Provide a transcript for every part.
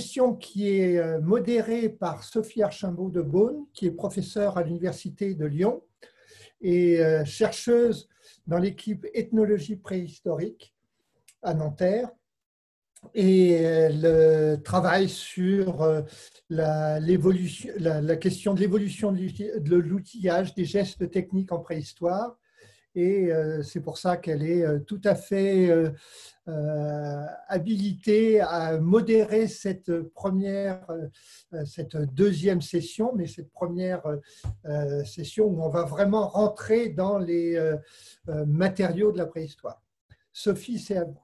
session qui est modérée par Sophie Archambault de Beaune, qui est professeure à l'Université de Lyon et chercheuse dans l'équipe ethnologie préhistorique à Nanterre. Et elle travaille sur la question de l'évolution de l'outillage des gestes techniques en préhistoire. Et c'est pour ça qu'elle est tout à fait habilitée à modérer cette deuxième session, mais cette première session où on va vraiment rentrer dans les matériaux de la préhistoire. Sophie, c'est à vous.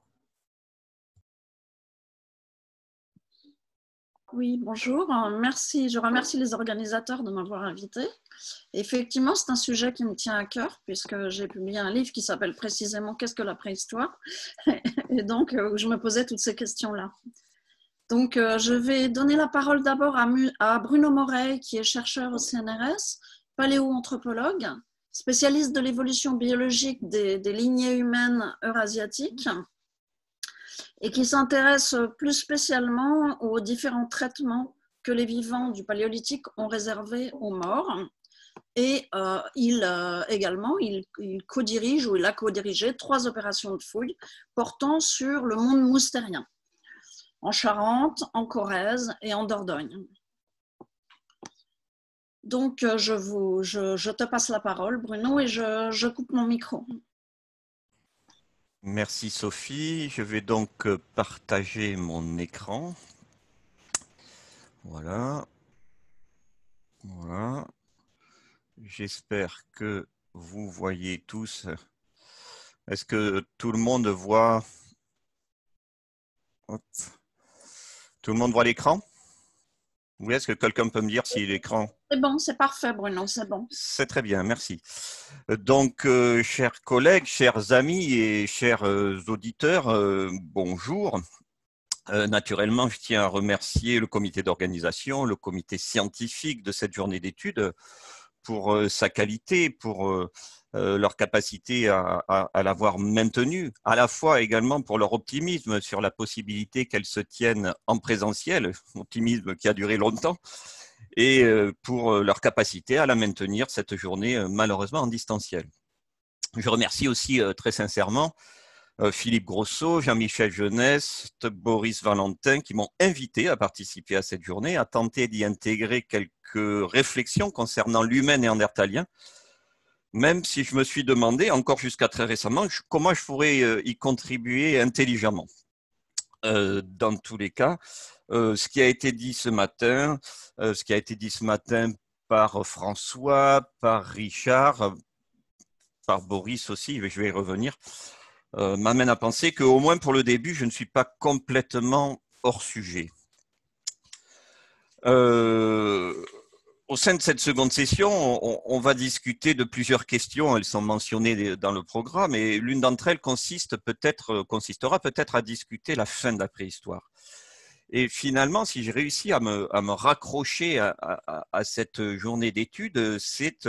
Oui, bonjour. Merci. Je remercie les organisateurs de m'avoir invité. Effectivement, c'est un sujet qui me tient à cœur puisque j'ai publié un livre qui s'appelle précisément Qu'est-ce que la préhistoire? Et donc, je me posais toutes ces questions-là. Donc, je vais donner la parole d'abord à Bruno Morey, qui est chercheur au CNRS, paléoanthropologue, spécialiste de l'évolution biologique des lignées humaines eurasiatiques, et qui s'intéresse plus spécialement aux différents traitements que les vivants du Paléolithique ont réservés aux morts. Et il co-dirige, ou il a co-dirigé 3 opérations de fouilles portant sur le monde moustérien, en Charente, en Corrèze et en Dordogne. Donc, je te passe la parole, Bruno, et je coupe mon micro. Merci Sophie. Je vais donc partager mon écran. Voilà. Voilà. J'espère que vous voyez tous. Est-ce que tout le monde voit? Tout le monde voit l'écran? Oui, est-ce que quelqu'un peut me dire si l'écran… C'est bon, c'est parfait, Bruno, c'est bon. C'est très bien, merci. Donc, chers collègues, chers amis et chers auditeurs, bonjour. Naturellement, je tiens à remercier le comité d'organisation, le comité scientifique de cette journée d'études pour sa qualité, pour leur capacité à l'avoir maintenue, à la fois également pour leur optimisme sur la possibilité qu'elle se tienne en présentiel, optimisme qui a duré longtemps, et pour leur capacité à la maintenir, cette journée malheureusement en distanciel. Je remercie aussi très sincèrement Philippe Grosso, Jean-Michel Jeunesse, Boris Valentin qui m'ont invité à participer à cette journée, à tenter d'y intégrer quelques réflexions concernant l'humain néandertalien, même si je me suis demandé, encore jusqu'à très récemment, comment je pourrais y contribuer intelligemment. Dans tous les cas, ce qui a été dit ce matin, par François, par Richard, par Boris aussi, je vais y revenir, m'amène à penser qu'au moins pour le début, je ne suis pas complètement hors sujet. Au sein de cette seconde session, on va discuter de plusieurs questions. Elles sont mentionnées dans le programme et l'une d'entre elles consistera peut-être à discuter la fin de la préhistoire. Et finalement, si j'ai réussi à me raccrocher à cette journée d'études, c'est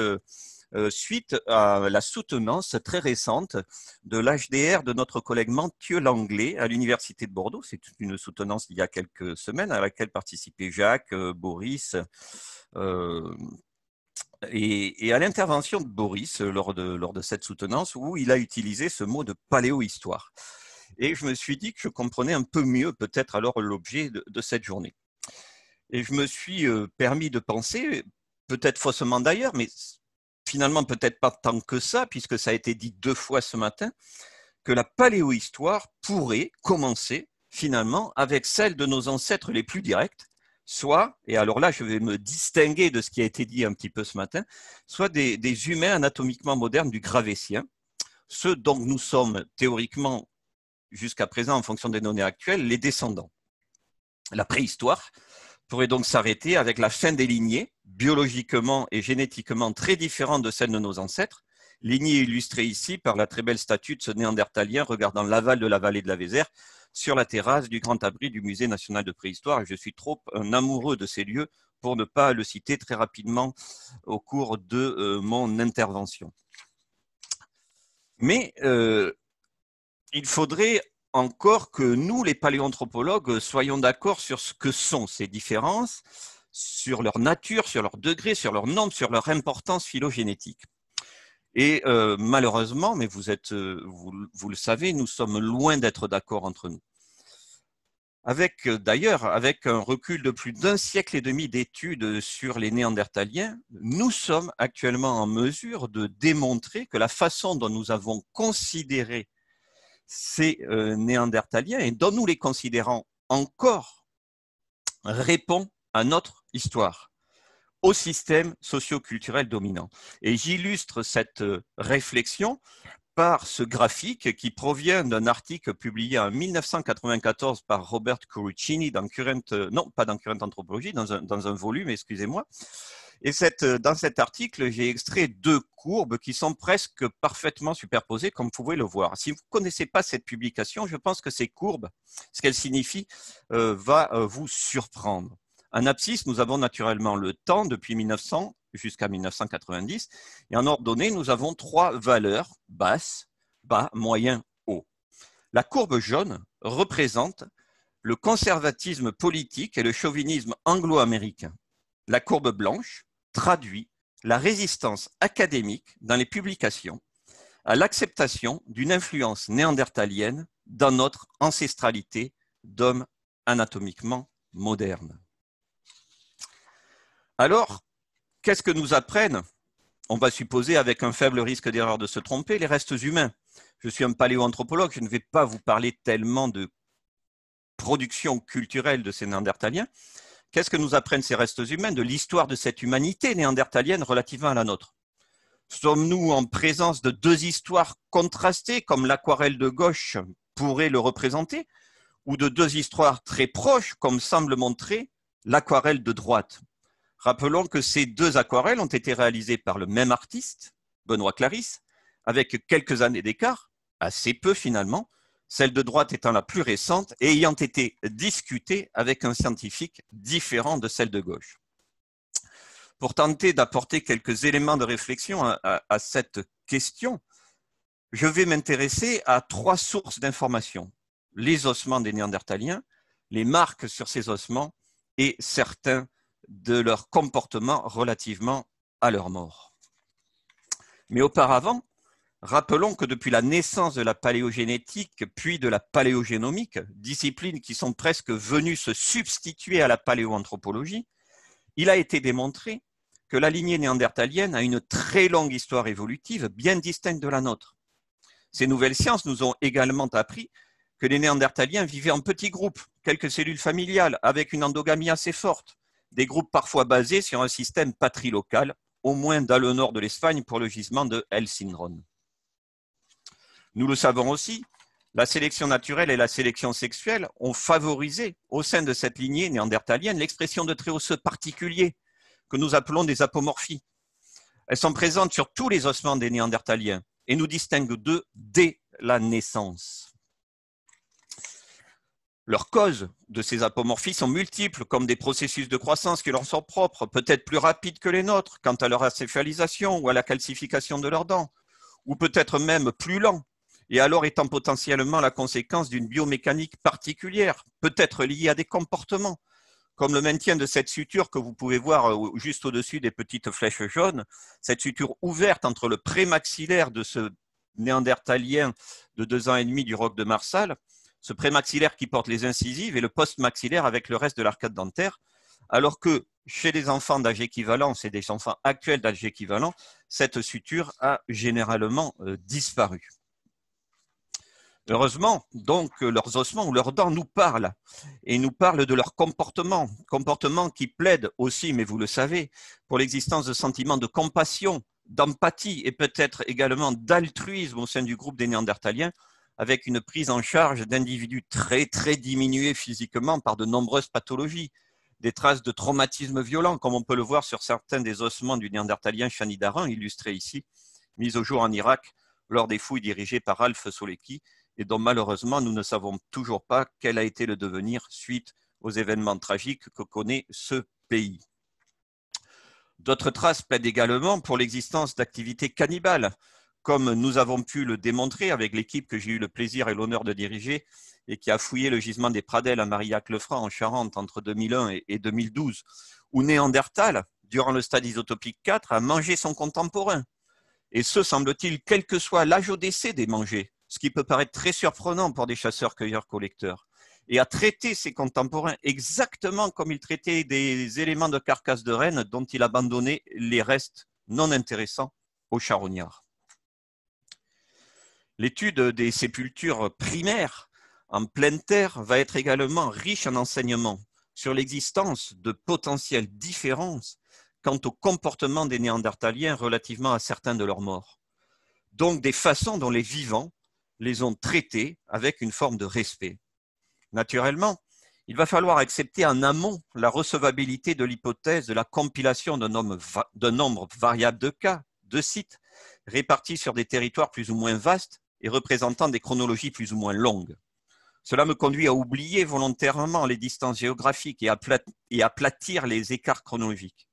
suite à la soutenance très récente de l'HDR de notre collègue Mathieu Langlais à l'Université de Bordeaux. C'est une soutenance il y a quelques semaines à laquelle participaient Jacques, Boris, et à l'intervention de Boris lors de cette soutenance où il a utilisé ce mot de paléohistoire. Et je me suis dit que je comprenais un peu mieux peut-être alors l'objet de cette journée. Et je me suis permis de penser, peut-être faussement d'ailleurs, mais finalement peut-être pas tant que ça, puisque ça a été dit 2 fois ce matin, que la paléohistoire pourrait commencer finalement avec celle de nos ancêtres les plus directs, soit, et alors là je vais me distinguer de ce qui a été dit un petit peu ce matin, soit des humains anatomiquement modernes du Gravétien, ceux dont nous sommes théoriquement jusqu'à présent, en fonction des données actuelles, les descendants. La préhistoire pourrait donc s'arrêter avec la fin des lignées, biologiquement et génétiquement très différentes de celles de nos ancêtres, lignée illustrée ici par la très belle statue de ce néandertalien regardant l'aval de la vallée de la Vézère sur la terrasse du grand abri du Musée national de préhistoire. Et je suis trop un amoureux de ces lieux pour ne pas le citer très rapidement au cours de mon intervention. Mais il faudrait encore que nous, les paléoanthropologues, soyons d'accord sur ce que sont ces différences, sur leur nature, sur leur degré, sur leur nombre, sur leur importance phylogénétique. Et malheureusement, mais vous le savez, nous sommes loin d'être d'accord entre nous. D'ailleurs, avec un recul de plus d'1 siècle et demi d'études sur les Néandertaliens, nous sommes actuellement en mesure de démontrer que la façon dont nous avons considéré ces Néandertaliens et dont nous les considérons encore répond à notre histoire, au système socio-culturel dominant. Et j'illustre cette réflexion par ce graphique qui provient d'un article publié en 1994 par Robert Curucini dans pas dans Current Anthropology, dans un volume, excusez-moi. Et dans cet article, j'ai extrait 2 courbes qui sont presque parfaitement superposées, comme vous pouvez le voir. Si vous ne connaissez pas cette publication, je pense que ces courbes, ce qu'elles signifient, va vous surprendre. En abscisse, nous avons naturellement le temps depuis 1900 jusqu'à 1990. Et en ordonnée, nous avons 3 valeurs, basse, bas, moyen, haut. La courbe jaune représente le conservatisme politique et le chauvinisme anglo-américain. La courbe blanche traduit la résistance académique dans les publications à l'acceptation d'une influence néandertalienne dans notre ancestralité d'hommes anatomiquement modernes. Alors, qu'est-ce que nous apprennent, on va supposer avec un faible risque d'erreur de se tromper, les restes humains? Je suis un paléoanthropologue, je ne vais pas vous parler tellement de production culturelle de ces Néandertaliens. Qu'est-ce que nous apprennent ces restes humains de l'histoire de cette humanité néandertalienne relativement à la nôtre? Sommes-nous en présence de 2 histoires contrastées, comme l'aquarelle de gauche pourrait le représenter, ou de 2 histoires très proches, comme semble montrer l'aquarelle de droite? Rappelons que ces 2 aquarelles ont été réalisées par le même artiste, Benoît Clarisse, avec quelques années d'écart, assez peu finalement, celle de droite étant la plus récente et ayant été discutée avec un scientifique différent de celle de gauche. Pour tenter d'apporter quelques éléments de réflexion à cette question, je vais m'intéresser à 3 sources d'informations: les ossements des Néandertaliens, les marques sur ces ossements et certains de leur comportement relativement à leur mort. Mais auparavant, rappelons que depuis la naissance de la paléogénétique puis de la paléogénomique, disciplines qui sont presque venues se substituer à la paléoanthropologie, il a été démontré que la lignée néandertalienne a une très longue histoire évolutive bien distincte de la nôtre. Ces nouvelles sciences nous ont également appris que les Néandertaliens vivaient en petits groupes, quelques cellules familiales, avec une endogamie assez forte, des groupes parfois basés sur un système patrilocal, au moins dans le nord de l'Espagne pour le gisement de El Cindrón. Nous le savons aussi, la sélection naturelle et la sélection sexuelle ont favorisé au sein de cette lignée néandertalienne l'expression de traits osseux particuliers que nous appelons des apomorphies. Elles sont présentes sur tous les ossements des Néandertaliens et nous distinguent d'eux dès la naissance. Leurs causes de ces apomorphies sont multiples, comme des processus de croissance qui leur sont propres, peut-être plus rapides que les nôtres quant à leur acéphalisation ou à la calcification de leurs dents, ou peut-être même plus lents, et alors étant potentiellement la conséquence d'une biomécanique particulière, peut-être liée à des comportements, comme le maintien de cette suture que vous pouvez voir juste au-dessus des petites flèches jaunes, cette suture ouverte entre le prémaxillaire de ce néandertalien de 2 ans et demi du roc de Marsal, ce prémaxillaire qui porte les incisives et le postmaxillaire avec le reste de l'arcade dentaire, alors que chez les enfants d'âge équivalent, c'est des enfants actuels d'âge équivalent, cette suture a généralement disparu. Heureusement, donc, leurs ossements ou leurs dents nous parlent, et nous parlent de leur comportement qui plaide aussi, mais vous le savez, pour l'existence de sentiments de compassion, d'empathie et peut-être également d'altruisme au sein du groupe des Néandertaliens, avec une prise en charge d'individus très diminués physiquement par de nombreuses pathologies, des traces de traumatismes violents, comme on peut le voir sur certains des ossements du Néandertalien Shanidaran, illustrés ici, mis au jour en Irak lors des fouilles dirigées par Alf Solecki, et dont malheureusement nous ne savons toujours pas quel a été le devenir suite aux événements tragiques que connaît ce pays. D'autres traces plaident également pour l'existence d'activités cannibales, comme nous avons pu le démontrer avec l'équipe que j'ai eu le plaisir et l'honneur de diriger et qui a fouillé le gisement des Pradelles à Marillac-le-Franc en Charente entre 2001 et 2012, où Néandertal, durant le stade isotopique 4, a mangé son contemporain. Et ce, semble-t-il, quel que soit l'âge au décès des mangés, ce qui peut paraître très surprenant pour des chasseurs-cueilleurs-collecteurs, et a traité ses contemporains exactement comme il traitait des éléments de carcasse de renne dont il abandonnait les restes non intéressants aux charognards. L'étude des sépultures primaires en pleine terre va être également riche en enseignements sur l'existence de potentielles différences quant au comportement des Néandertaliens relativement à certains de leurs morts. Donc des façons dont les vivants les ont traités avec une forme de respect. Naturellement, il va falloir accepter en amont la recevabilité de l'hypothèse de la compilation d'un nombre variable de cas, de sites, répartis sur des territoires plus ou moins vastes et représentant des chronologies plus ou moins longues. Cela me conduit à oublier volontairement les distances géographiques et aplatir les écarts chronologiques.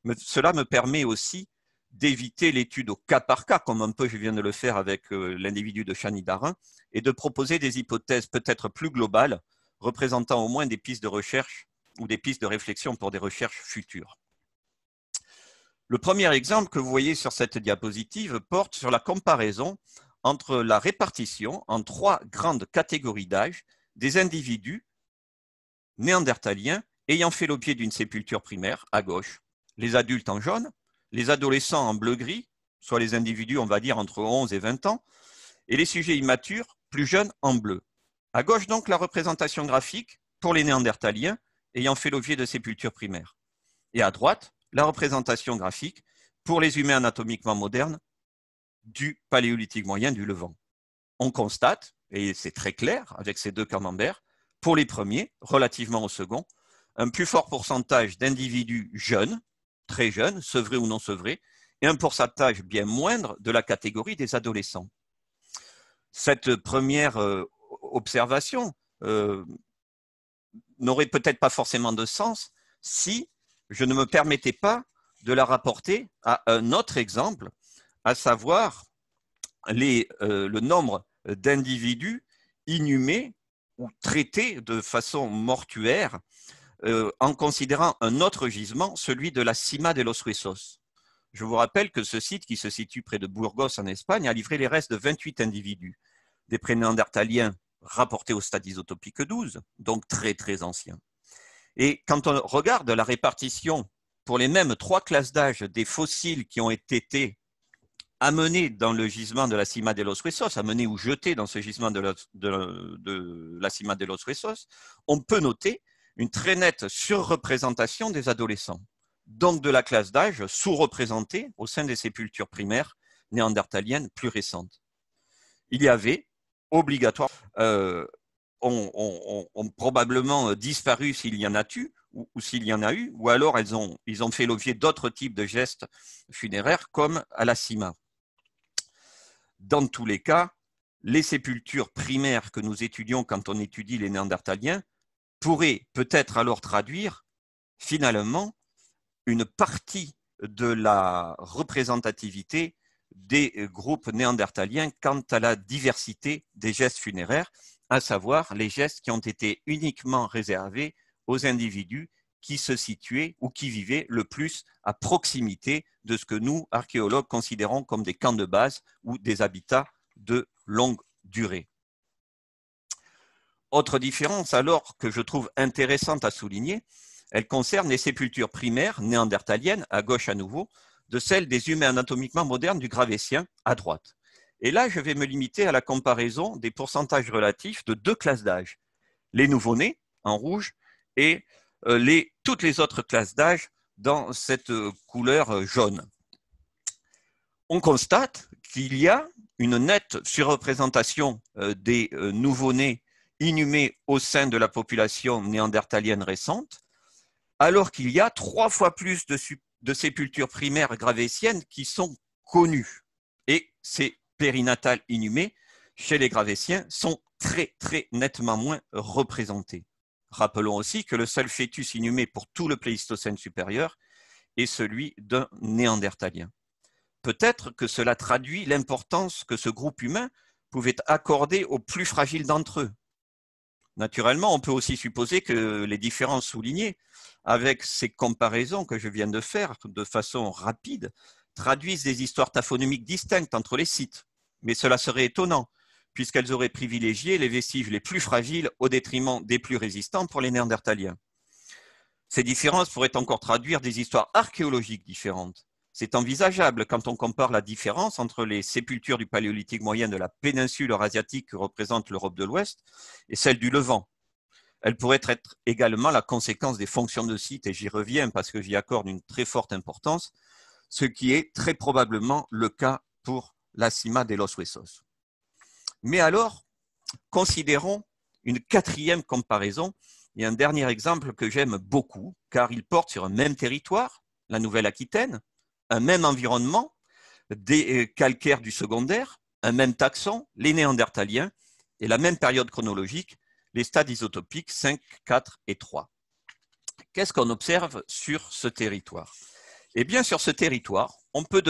Mais cela me permet aussi d'éviter l'étude au cas par cas, comme un peu je viens de le faire avec l'individu de Chanidarin, et de proposer des hypothèses peut-être plus globales, représentant au moins des pistes de recherche ou des pistes de réflexion pour des recherches futures. Le premier exemple que vous voyez sur cette diapositive porte sur la comparaison entre la répartition en 3 grandes catégories d'âge des individus néandertaliens ayant fait l'objet d'une sépulture primaire à gauche, les adultes en jaune, les adolescents en bleu-gris, soit les individus, on va dire, entre 11 et 20 ans, et les sujets immatures, plus jeunes, en bleu. À gauche, donc, la représentation graphique pour les néandertaliens ayant fait l'objet de sépultures primaires. Et à droite, la représentation graphique pour les humains anatomiquement modernes du paléolithique moyen du Levant. On constate, et c'est très clair avec ces 2 camemberts, pour les premiers, relativement aux seconds, un plus fort pourcentage d'individus jeunes, très jeunes, sevrés ou non sevrés, et un pourcentage bien moindre de la catégorie des adolescents. Cette première observation n'aurait peut-être pas forcément de sens si je ne me permettais pas de la rapporter à un autre exemple, à savoir le nombre d'individus inhumés ou traités de façon mortuaire en considérant un autre gisement, celui de la Cima de los Huesos. Je vous rappelle que ce site, qui se situe près de Burgos en Espagne, a livré les restes de 28 individus, des prénéandertaliens rapportés au stade isotopique 12, donc très très anciens. Et quand on regarde la répartition pour les mêmes 3 classes d'âge des fossiles qui ont été amenés dans le gisement de la Cima de los Huesos, amenés ou jetés dans ce gisement de la Cima de los Huesos, on peut noter une très nette surreprésentation des adolescents, donc de la classe d'âge sous-représentée au sein des sépultures primaires néandertaliennes plus récentes. Il y avait obligatoire, ont probablement disparu s'il y en a eu, ou s'il y en a eu, ou alors ils ont fait l'objet d'autres types de gestes funéraires comme à la Cima. Dans tous les cas, les sépultures primaires que nous étudions quand on étudie les néandertaliens pourraient peut-être alors traduire finalement une partie de la représentativité des groupes néandertaliens quant à la diversité des gestes funéraires, à savoir les gestes qui ont été uniquement réservés aux individus qui se situaient ou qui vivaient le plus à proximité de ce que nous, archéologues, considérons comme des camps de base ou des habitats de longue durée. Autre différence alors que je trouve intéressante à souligner, elle concerne les sépultures primaires néandertaliennes, à gauche à nouveau, de celles des humains anatomiquement modernes du Gravétien, à droite. Et là, je vais me limiter à la comparaison des pourcentages relatifs de 2 classes d'âge, les nouveau-nés en rouge et toutes les autres classes d'âge dans cette couleur jaune. On constate qu'il y a une nette surreprésentation des nouveau-nés inhumés au sein de la population néandertalienne récente, alors qu'il y a 3 fois plus de sépultures primaires gravétiennes qui sont connues. Et ces périnatales inhumés chez les Gravétiens sont très très nettement moins représentés. Rappelons aussi que le seul fœtus inhumé pour tout le Pléistocène supérieur est celui d'un néandertalien. peut-être que cela traduit l'importance que ce groupe humain pouvait accorder aux plus fragiles d'entre eux. Naturellement, on peut aussi supposer que les différences soulignées avec ces comparaisons que je viens de faire de façon rapide traduisent des histoires taphonomiques distinctes entre les sites. Mais cela serait étonnant, puisqu'elles auraient privilégié les vestiges les plus fragiles au détriment des plus résistants pour les Néandertaliens. Ces différences pourraient encore traduire des histoires archéologiques différentes. C'est envisageable quand on compare la différence entre les sépultures du Paléolithique moyen de la péninsule eurasiatique que représente l'Europe de l'Ouest et celles du Levant. Elle pourrait être également la conséquence des fonctions de site, et j'y reviens parce que j'y accorde une très forte importance, ce qui est très probablement le cas pour la Cima de los Huesos. Mais alors, considérons une quatrième comparaison et un dernier exemple que j'aime beaucoup, car il porte sur un même territoire, la Nouvelle-Aquitaine, un même environnement, des calcaires du secondaire, un même taxon, les Néandertaliens, et la même période chronologique, les stades isotopiques 5, 4 et 3. Qu'est-ce qu'on observe sur ce territoire? Eh bien, sur ce territoire, on peut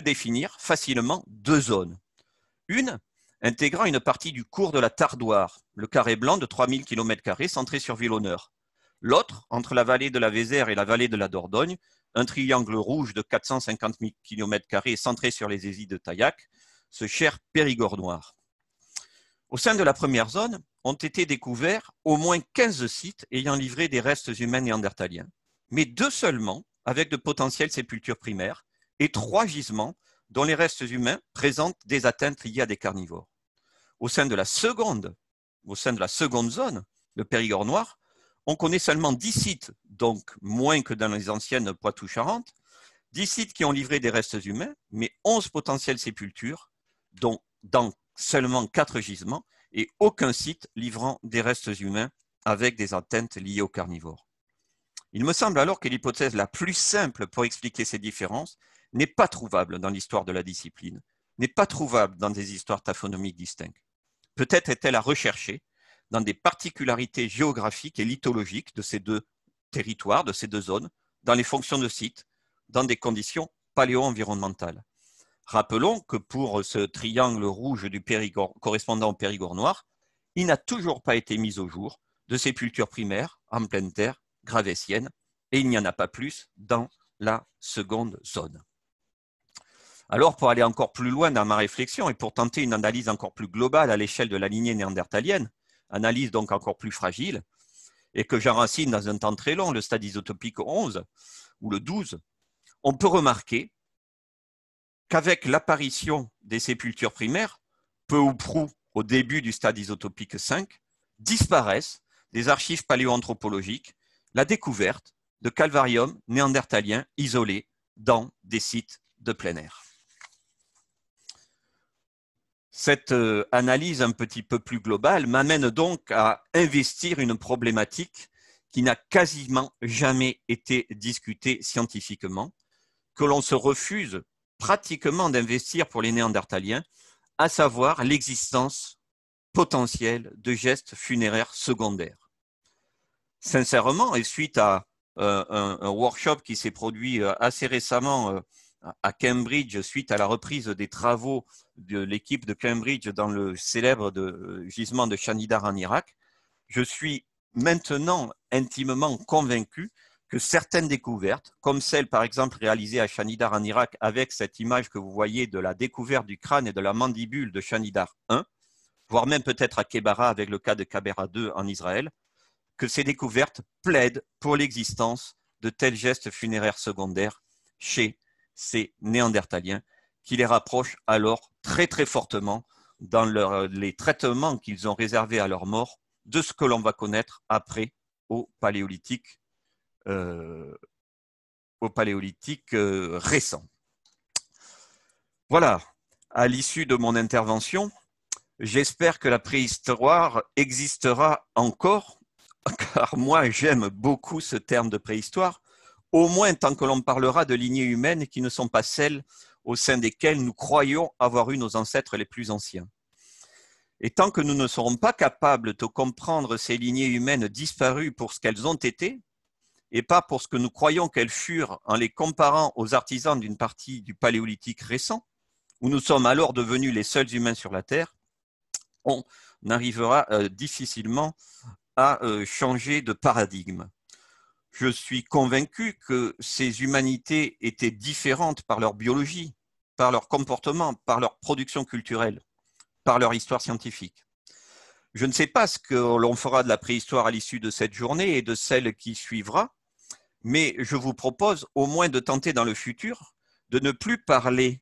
définir facilement deux zones. Une, intégrant une partie du cours de la Tardoire, le carré blanc de 3000 km² centré sur Vilhoneur. L'autre, entre la vallée de la Vézère et la vallée de la Dordogne, un triangle rouge de 450 000 km² centré sur les Hésies de Taillac, ce cher Périgord noir. Au sein de la première zone, ont été découverts au moins 15 sites ayant livré des restes humains néandertaliens, mais 2 seulement avec de potentielles sépultures primaires et 3 gisements dont les restes humains présentent des atteintes liées à des carnivores. Au sein de la seconde zone, le Périgord noir, on connaît seulement 10 sites, donc moins que dans les anciennes Poitou-Charentes, 10 sites qui ont livré des restes humains, mais 11 potentielles sépultures, dont dans seulement 4 gisements, et aucun site livrant des restes humains avec des atteintes liées aux carnivores. Il me semble alors que l'hypothèse la plus simple pour expliquer ces différences n'est pas trouvable dans l'histoire de la discipline, n'est pas trouvable dans des histoires taphonomiques distinctes. Peut-être est-elle à rechercher dans des particularités géographiques et lithologiques de ces deux territoires, de ces deux zones, dans les fonctions de site, dans des conditions paléo-environnementales. Rappelons que pour ce triangle rouge du Périgord, correspondant au Périgord noir, il n'a toujours pas été mis au jour de sépultures primaires en pleine terre gravétienne, et il n'y en a pas plus dans la seconde zone. Alors, pour aller encore plus loin dans ma réflexion et pour tenter une analyse encore plus globale à l'échelle de la lignée néandertalienne, analyse donc encore plus fragile, et que j'enracine dans un temps très long, le stade isotopique 11 ou le 12, on peut remarquer qu'avec l'apparition des sépultures primaires, peu ou prou au début du stade isotopique 5, disparaissent des archives paléoanthropologiques la découverte de calvariums néandertaliens isolés dans des sites de plein air. Cette analyse un petit peu plus globale m'amène donc à investir une problématique qui n'a quasiment jamais été discutée scientifiquement, que l'on se refuse pratiquement d'investir pour les Néandertaliens, à savoir l'existence potentielle de gestes funéraires secondaires. Sincèrement, et suite à un workshop qui s'est produit assez récemment à Cambridge, suite à la reprise des travaux de l'équipe de Cambridge dans le célèbre gisement de Shanidar en Irak, je suis maintenant intimement convaincu que certaines découvertes, comme celle par exemple réalisée à Shanidar en Irak avec cette image que vous voyez de la découverte du crâne et de la mandibule de Shanidar I, voire même peut-être à Kebara avec le cas de Kabera II en Israël, que ces découvertes plaident pour l'existence de tels gestes funéraires secondaires chez ces Néandertaliens, qui les rapprochent alors très très fortement dans les traitements qu'ils ont réservés à leur mort de ce que l'on va connaître après au Paléolithique récent. Voilà, à l'issue de mon intervention, j'espère que la préhistoire existera encore, car moi j'aime beaucoup ce terme de préhistoire, au moins tant que l'on parlera de lignées humaines qui ne sont pas celles au sein desquelles nous croyons avoir eu nos ancêtres les plus anciens. Et tant que nous ne serons pas capables de comprendre ces lignées humaines disparues pour ce qu'elles ont été, et pas pour ce que nous croyons qu'elles furent en les comparant aux artisans d'une partie du paléolithique récent, où nous sommes alors devenus les seuls humains sur la Terre, on arrivera difficilement à changer de paradigme. Je suis convaincu que ces humanités étaient différentes par leur biologie, par leur comportement, par leur production culturelle, par leur histoire scientifique. Je ne sais pas ce que l'on fera de la préhistoire à l'issue de cette journée et de celle qui suivra, mais je vous propose au moins de tenter dans le futur de ne plus parler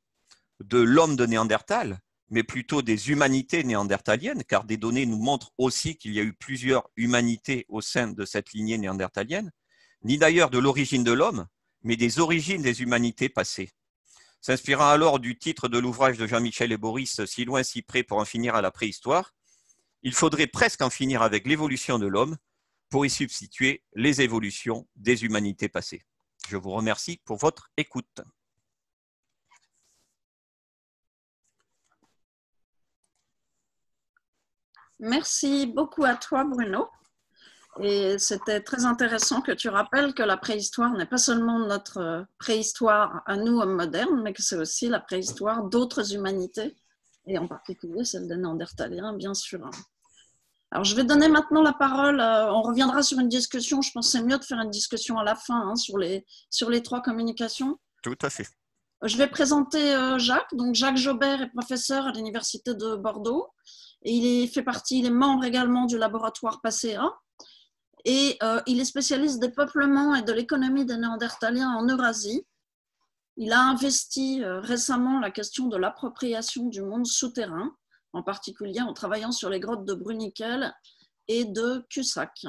de l'homme de Néandertal, mais plutôt des humanités néandertaliennes, car des données nous montrent aussi qu'il y a eu plusieurs humanités au sein de cette lignée néandertalienne, ni d'ailleurs de l'origine de l'homme, mais des origines des humanités passées. S'inspirant alors du titre de l'ouvrage de Jean-Michel et Boris, « Si loin, si près pour en finir à la préhistoire », il faudrait presque en finir avec l'évolution de l'homme pour y substituer les évolutions des humanités passées. Je vous remercie pour votre écoute. Merci beaucoup à toi, Bruno. Et c'était très intéressant que tu rappelles que la préhistoire n'est pas seulement notre préhistoire à nous, hommes modernes, mais que c'est aussi la préhistoire d'autres humanités, et en particulier celle des Néandertaliens, bien sûr. Alors, je vais donner maintenant la parole. On reviendra sur une discussion. Je pense que c'est mieux de faire une discussion à la fin hein, sur les trois communications. Tout à fait. Je vais présenter Jacques. Donc, Jacques Jobert est professeur à l'Université de Bordeaux. Et il est membre également du laboratoire PACEA. Et il est spécialiste des peuplements et de l'économie des Néandertaliens en Eurasie. Il a investi récemment la question de l'appropriation du monde souterrain, en particulier en travaillant sur les grottes de Bruniquel et de Cussac.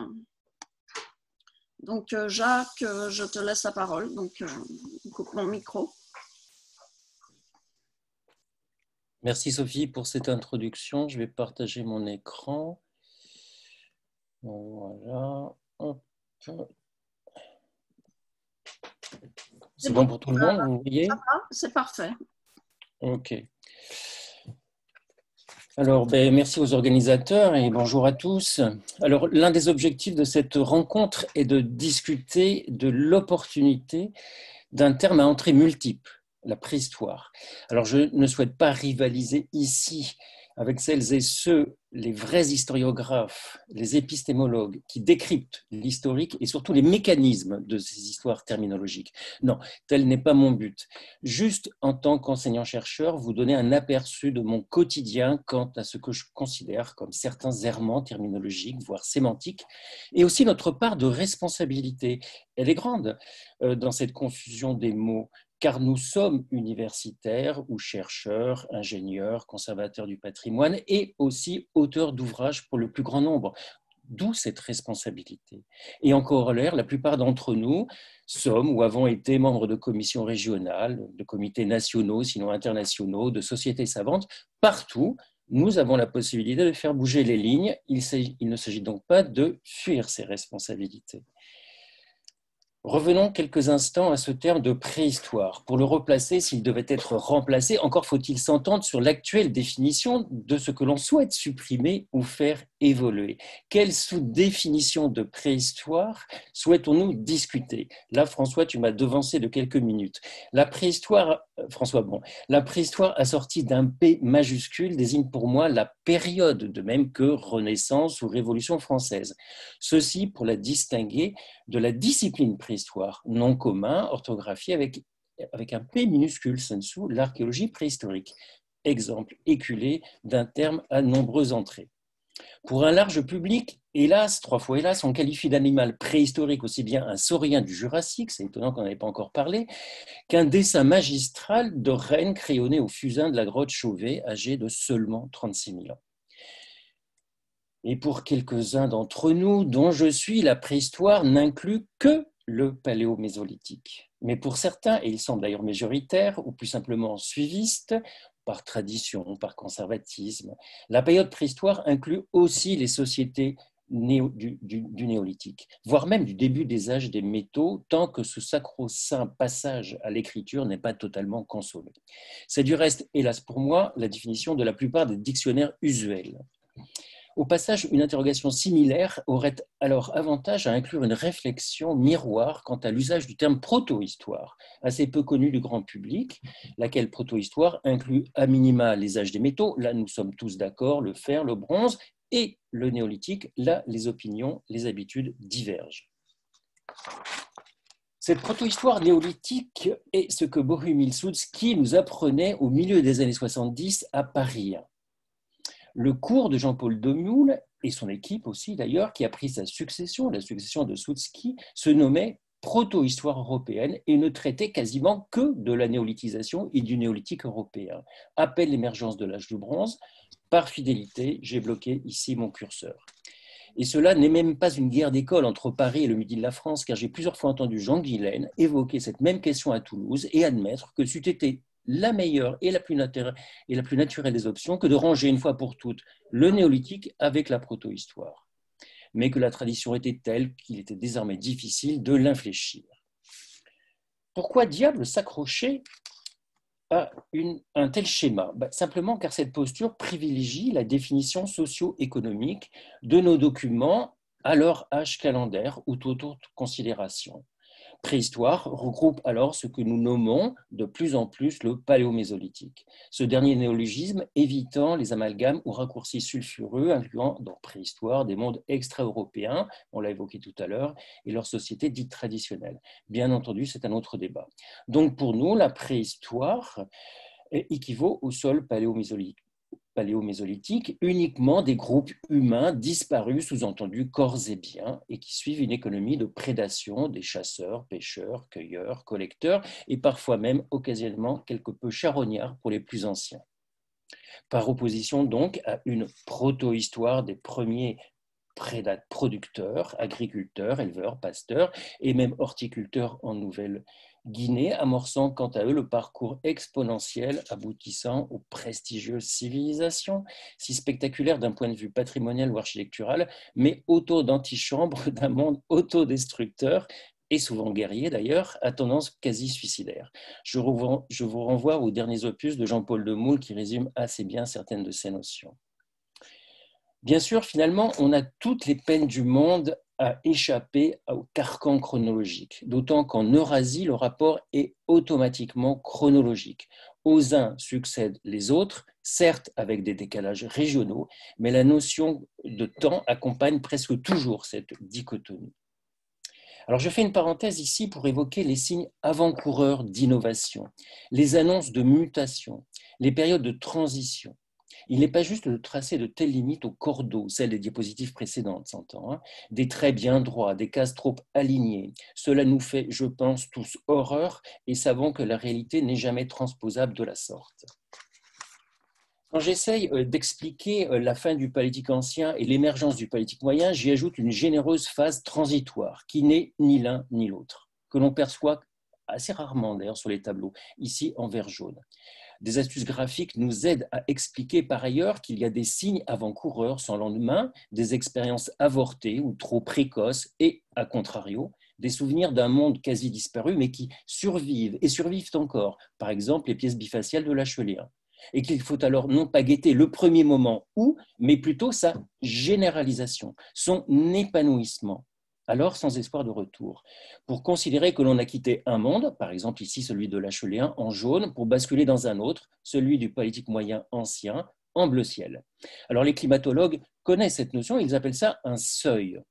Donc Jacques, je te laisse la parole. Donc, coupe mon micro. Merci Sophie pour cette introduction. Je vais partager mon écran. Voilà. Hop. C'est bon pour tout le monde, vous voyez? C'est parfait. Ok. Alors, merci aux organisateurs et bonjour à tous. Alors, l'un des objectifs de cette rencontre est de discuter de l'opportunité d'un terme à entrée multiple, la préhistoire. Alors, je ne souhaite pas rivaliser ici avec celles et ceux, les vrais historiographes, les épistémologues, qui décryptent l'historique et surtout les mécanismes de ces histoires terminologiques. Non, tel n'est pas mon but. Juste en tant qu'enseignant-chercheur, vous donner un aperçu de mon quotidien quant à ce que je considère comme certains errements terminologiques, voire sémantiques, et aussi notre part de responsabilité. Elle est grande dans cette confusion des mots, car nous sommes universitaires ou chercheurs, ingénieurs, conservateurs du patrimoine et aussi auteurs d'ouvrages pour le plus grand nombre. D'où cette responsabilité. Et en corollaire, la plupart d'entre nous sommes ou avons été membres de commissions régionales, de comités nationaux, sinon internationaux, de sociétés savantes. Partout, nous avons la possibilité de faire bouger les lignes. Il ne s'agit donc pas de fuir ces responsabilités. Revenons quelques instants à ce terme de préhistoire. Pour le replacer, s'il devait être remplacé, encore faut-il s'entendre sur l'actuelle définition de ce que l'on souhaite supprimer ou faire évoluer. Quelle sous-définition de préhistoire souhaitons-nous discuter? Là, François, tu m'as devancé de quelques minutes. La préhistoire, François, bon, la préhistoire assortie d'un P majuscule désigne pour moi la période, de même que Renaissance ou Révolution française. Ceci pour la distinguer de la discipline préhistoire, nom commun, orthographié avec un P minuscule, sensu, l'archéologie préhistorique. Exemple éculé d'un terme à nombreuses entrées. Pour un large public, hélas, 3 fois hélas, on qualifie d'animal préhistorique aussi bien un saurien du Jurassique, c'est étonnant qu'on n'en ait pas encore parlé, qu'un dessin magistral de reine crayonnée au fusain de la grotte Chauvet, âgée de seulement 36 000 ans. Et pour quelques-uns d'entre nous, dont je suis, la préhistoire n'inclut que le paléomésolithique. Mais pour certains, et ils sont d'ailleurs majoritaires, ou plus simplement suivistes, par tradition, par conservatisme, la période préhistoire inclut aussi les sociétés du néolithique, voire même du début des âges des métaux, tant que ce sacro-saint passage à l'écriture n'est pas totalement consommé. C'est du reste, hélas pour moi, la définition de la plupart des dictionnaires usuels. Au passage, une interrogation similaire aurait alors avantage à inclure une réflexion miroir quant à l'usage du terme proto-histoire, assez peu connu du grand public, laquelle proto-histoire inclut à minima les âges des métaux, là nous sommes tous d'accord, le fer, le bronze, et le néolithique, là les opinions, les habitudes divergent. Cette proto-histoire néolithique est ce que Bohumil Milsudski nous apprenait au milieu des années 70 à Paris. Le cours de Jean-Paul Demoule, et son équipe aussi d'ailleurs, qui a pris sa succession, la succession de Soutsky, se nommait proto-histoire européenne et ne traitait quasiment que de la néolithisation et du néolithique européen. Appelle l'émergence de l'âge du bronze. Par fidélité, j'ai bloqué ici mon curseur. Et cela n'est même pas une guerre d'école entre Paris et le midi de la France, car j'ai plusieurs fois entendu Jean Guilaine évoquer cette même question à Toulouse et admettre que c'eût été la meilleure et la plus naturelle des options que de ranger une fois pour toutes le néolithique avec la proto-histoire. Mais que la tradition était telle qu'il était désormais difficile de l'infléchir. Pourquoi diable s'accrocher à un tel schéma? Simplement car cette posture privilégie la définition socio-économique de nos documents à leur âge calendaire ou toute autre considération. Préhistoire regroupe alors ce que nous nommons de plus en plus le paléomésolithique. Ce dernier néologisme évitant les amalgames ou raccourcis sulfureux incluant dans préhistoire des mondes extra-européens, on l'a évoqué tout à l'heure, et leurs sociétés dites traditionnelles. Bien entendu, c'est un autre débat. Donc pour nous, la préhistoire équivaut au sol paléomésolithique uniquement des groupes humains disparus, sous-entendu corps et biens, et qui suivent une économie de prédation des chasseurs, pêcheurs, cueilleurs, collecteurs, et parfois même occasionnellement quelque peu charognards pour les plus anciens. Par opposition donc à une proto-histoire des premiers producteurs, agriculteurs, éleveurs, pasteurs, et même horticulteurs en Nouvelle-Guinée, amorçant quant à eux le parcours exponentiel aboutissant aux prestigieuses civilisations, si spectaculaires d'un point de vue patrimonial ou architectural, mais auto d'antichambre d'un monde autodestructeur et souvent guerrier d'ailleurs, à tendance quasi suicidaire. Je vous renvoie aux derniers opus de Jean-Paul Demoule qui résume assez bien certaines de ces notions. Bien sûr, finalement, on a toutes les peines du monde à échapper au carcan chronologique, d'autant qu'en Eurasie, le rapport est automatiquement chronologique. Aux uns succèdent les autres, certes avec des décalages régionaux, mais la notion de temps accompagne presque toujours cette dichotomie. Alors, je fais une parenthèse ici pour évoquer les signes avant-coureurs d'innovation, les annonces de mutation, les périodes de transition. Il n'est pas juste de tracer de telles limites au cordeau, celles des diapositives précédentes, s'entend, des traits bien droits, des cases trop alignées. Cela nous fait, je pense, tous horreur et savons que la réalité n'est jamais transposable de la sorte. Quand j'essaye d'expliquer la fin du paléolithique ancien et l'émergence du paléolithique moyen, j'y ajoute une généreuse phase transitoire qui n'est ni l'un ni l'autre, que l'on perçoit assez rarement d'ailleurs sur les tableaux, ici en vert jaune. Des astuces graphiques nous aident à expliquer par ailleurs qu'il y a des signes avant-coureurs sans lendemain, des expériences avortées ou trop précoces et, à contrario, des souvenirs d'un monde quasi disparu mais qui survivent et survivent encore, par exemple les pièces bifaciales de l'Acheléen. Et qu'il faut alors non pas guetter le premier moment où, mais plutôt sa généralisation, son épanouissement, alors sans espoir de retour, pour considérer que l'on a quitté un monde, par exemple ici celui de l'Acheléen en jaune, pour basculer dans un autre, celui du paléolithique moyen ancien, en bleu ciel. Alors les climatologues connaissent cette notion, ils appellent ça un seuil.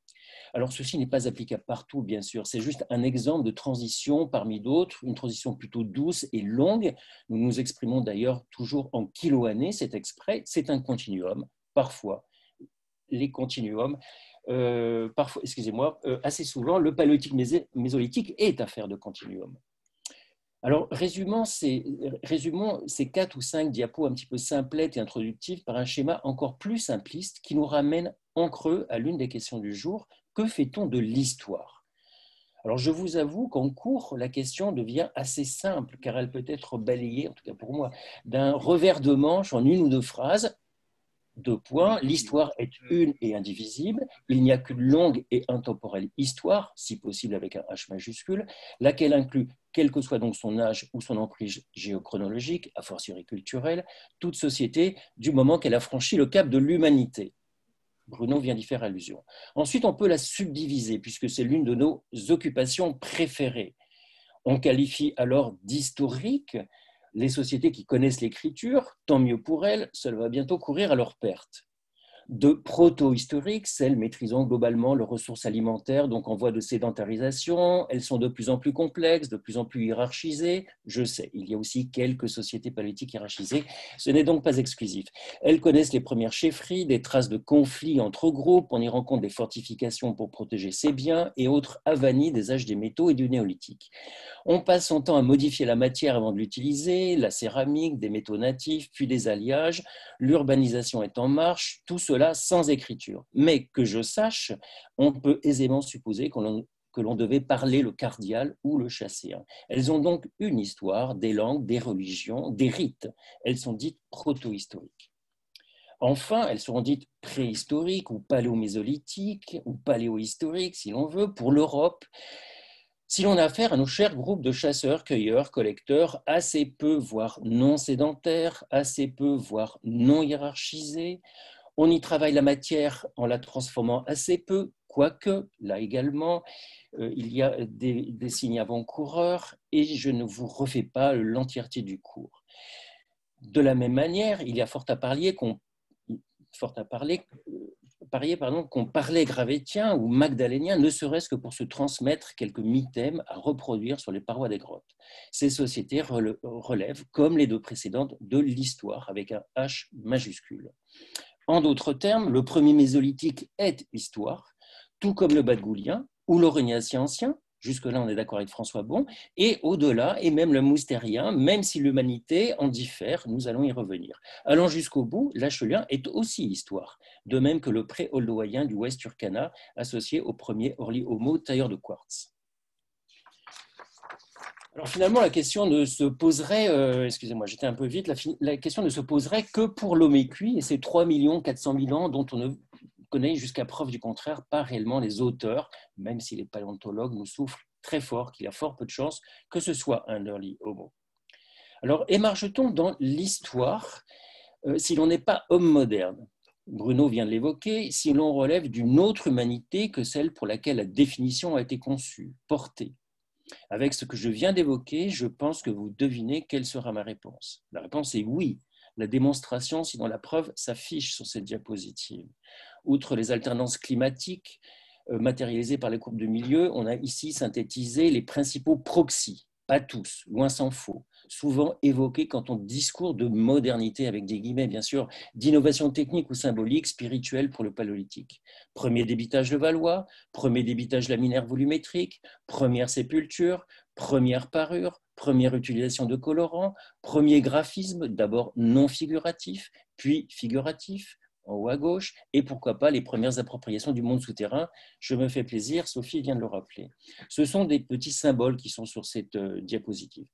Alors ceci n'est pas applicable partout, bien sûr, c'est juste un exemple de transition parmi d'autres, une transition plutôt douce et longue. Nous nous exprimons d'ailleurs toujours en kilo-années, c'est exprès, c'est un continuum, parfois. Les continuums, parfois, assez souvent, le paléolithique mésolithique est affaire de continuum. Alors, résumons ces 4 ou 5 diapos un petit peu simplettes et introductives par un schéma encore plus simpliste qui nous ramène en creux à l'une des questions du jour. Que fait-on de l'histoire? Alors, je vous avoue qu'en cours, la question devient assez simple, car elle peut être balayée, en tout cas pour moi, d'un revers de manche en une ou deux phrases. 2 points, l'histoire est une et indivisible, il n'y a qu'une longue et intemporelle histoire, si possible avec un H majuscule, laquelle inclut, quel que soit donc son âge ou son emprise géochronologique, a fortiori culturelle, toute société du moment qu'elle a franchi le cap de l'humanité. Bruno vient d'y faire allusion. Ensuite, on peut la subdiviser, puisque c'est l'une de nos occupations préférées. On qualifie alors d'historique les sociétés qui connaissent l'écriture, tant mieux pour elles, cela va bientôt courir à leur perte. De proto-historiques, celles maîtrisant globalement leurs ressources alimentaires, donc en voie de sédentarisation. Elles sont de plus en plus complexes, de plus en plus hiérarchisées. Je sais, il y a aussi quelques sociétés paléolithiques hiérarchisées. Ce n'est donc pas exclusif. Elles connaissent les premières chefferies, des traces de conflits entre groupes. On y rencontre des fortifications pour protéger ses biens et autres avanies des âges des métaux et du néolithique. On passe son temps à modifier la matière avant de l'utiliser, la céramique, des métaux natifs, puis des alliages. L'urbanisation est en marche, tout cela sans écriture. Mais que je sache, on peut aisément supposer que l'on devait parler le cardial ou le chasséen. Elles ont donc une histoire, des langues, des religions, des rites. Elles sont dites proto-historiques. Enfin, elles seront dites préhistoriques ou paléomésolithiques ou paléohistoriques, si l'on veut, pour l'Europe. Si l'on a affaire à nos chers groupes de chasseurs, cueilleurs, collecteurs, assez peu, voire non sédentaires, assez peu, voire non hiérarchisés, on y travaille la matière en la transformant assez peu, quoique, là également, il y a des signes avant-coureurs et je ne vous refais pas l'entièreté du cours. De la même manière, il y a fort à parier qu'on parlait gravétien ou magdalénien, ne serait-ce que pour se transmettre quelques mythèmes à reproduire sur les parois des grottes. Ces sociétés relèvent, comme les deux précédentes, de l'histoire, avec un H majuscule. En d'autres termes, le premier mésolithique est histoire, tout comme le badgoulien ou l'aurignacien ancien, jusque-là on est d'accord avec François Bon, et au-delà, et même le moustérien, même si l'humanité en diffère, nous allons y revenir. Allant jusqu'au bout, l'Achelien est aussi histoire, de même que le pré-oldoïen du West Turkana, associé au premier Orly Homo, tailleur de quartz. Alors finalement, la question ne se poserait, excusez-moi, j'étais un peu vite, la question ne se poserait que pour l'homme cuit et ces 3 400 000 ans dont on ne connaît jusqu'à preuve du contraire pas réellement les auteurs, même si les paléontologues nous soufflent très fort qu'il y a fort peu de chances que ce soit un early homo. Alors émarge-t-on dans l'histoire si l'on n'est pas homme moderne? Bruno vient de l'évoquer, si l'on relève d'une autre humanité que celle pour laquelle la définition a été conçue, portée. Avec ce que je viens d'évoquer, je pense que vous devinez quelle sera ma réponse. La réponse est oui. La démonstration, sinon la preuve, s'affiche sur cette diapositive. Outre les alternances climatiques matérialisées par les courbes de milieu, on a ici synthétisé les principaux proxys, pas tous, loin s'en faut, souvent évoqués quand on discourt de modernité, avec des guillemets bien sûr, d'innovation technique ou symbolique, spirituelle pour le paléolithique. Premier débitage de Valois, premier débitage laminaire volumétrique, première sépulture, première parure, première utilisation de colorants, premier graphisme, d'abord non figuratif, puis figuratif, en haut à gauche, et pourquoi pas les premières appropriations du monde souterrain. Je me fais plaisir, Sophie vient de le rappeler. Ce sont des petits symboles qui sont sur cette diapositive.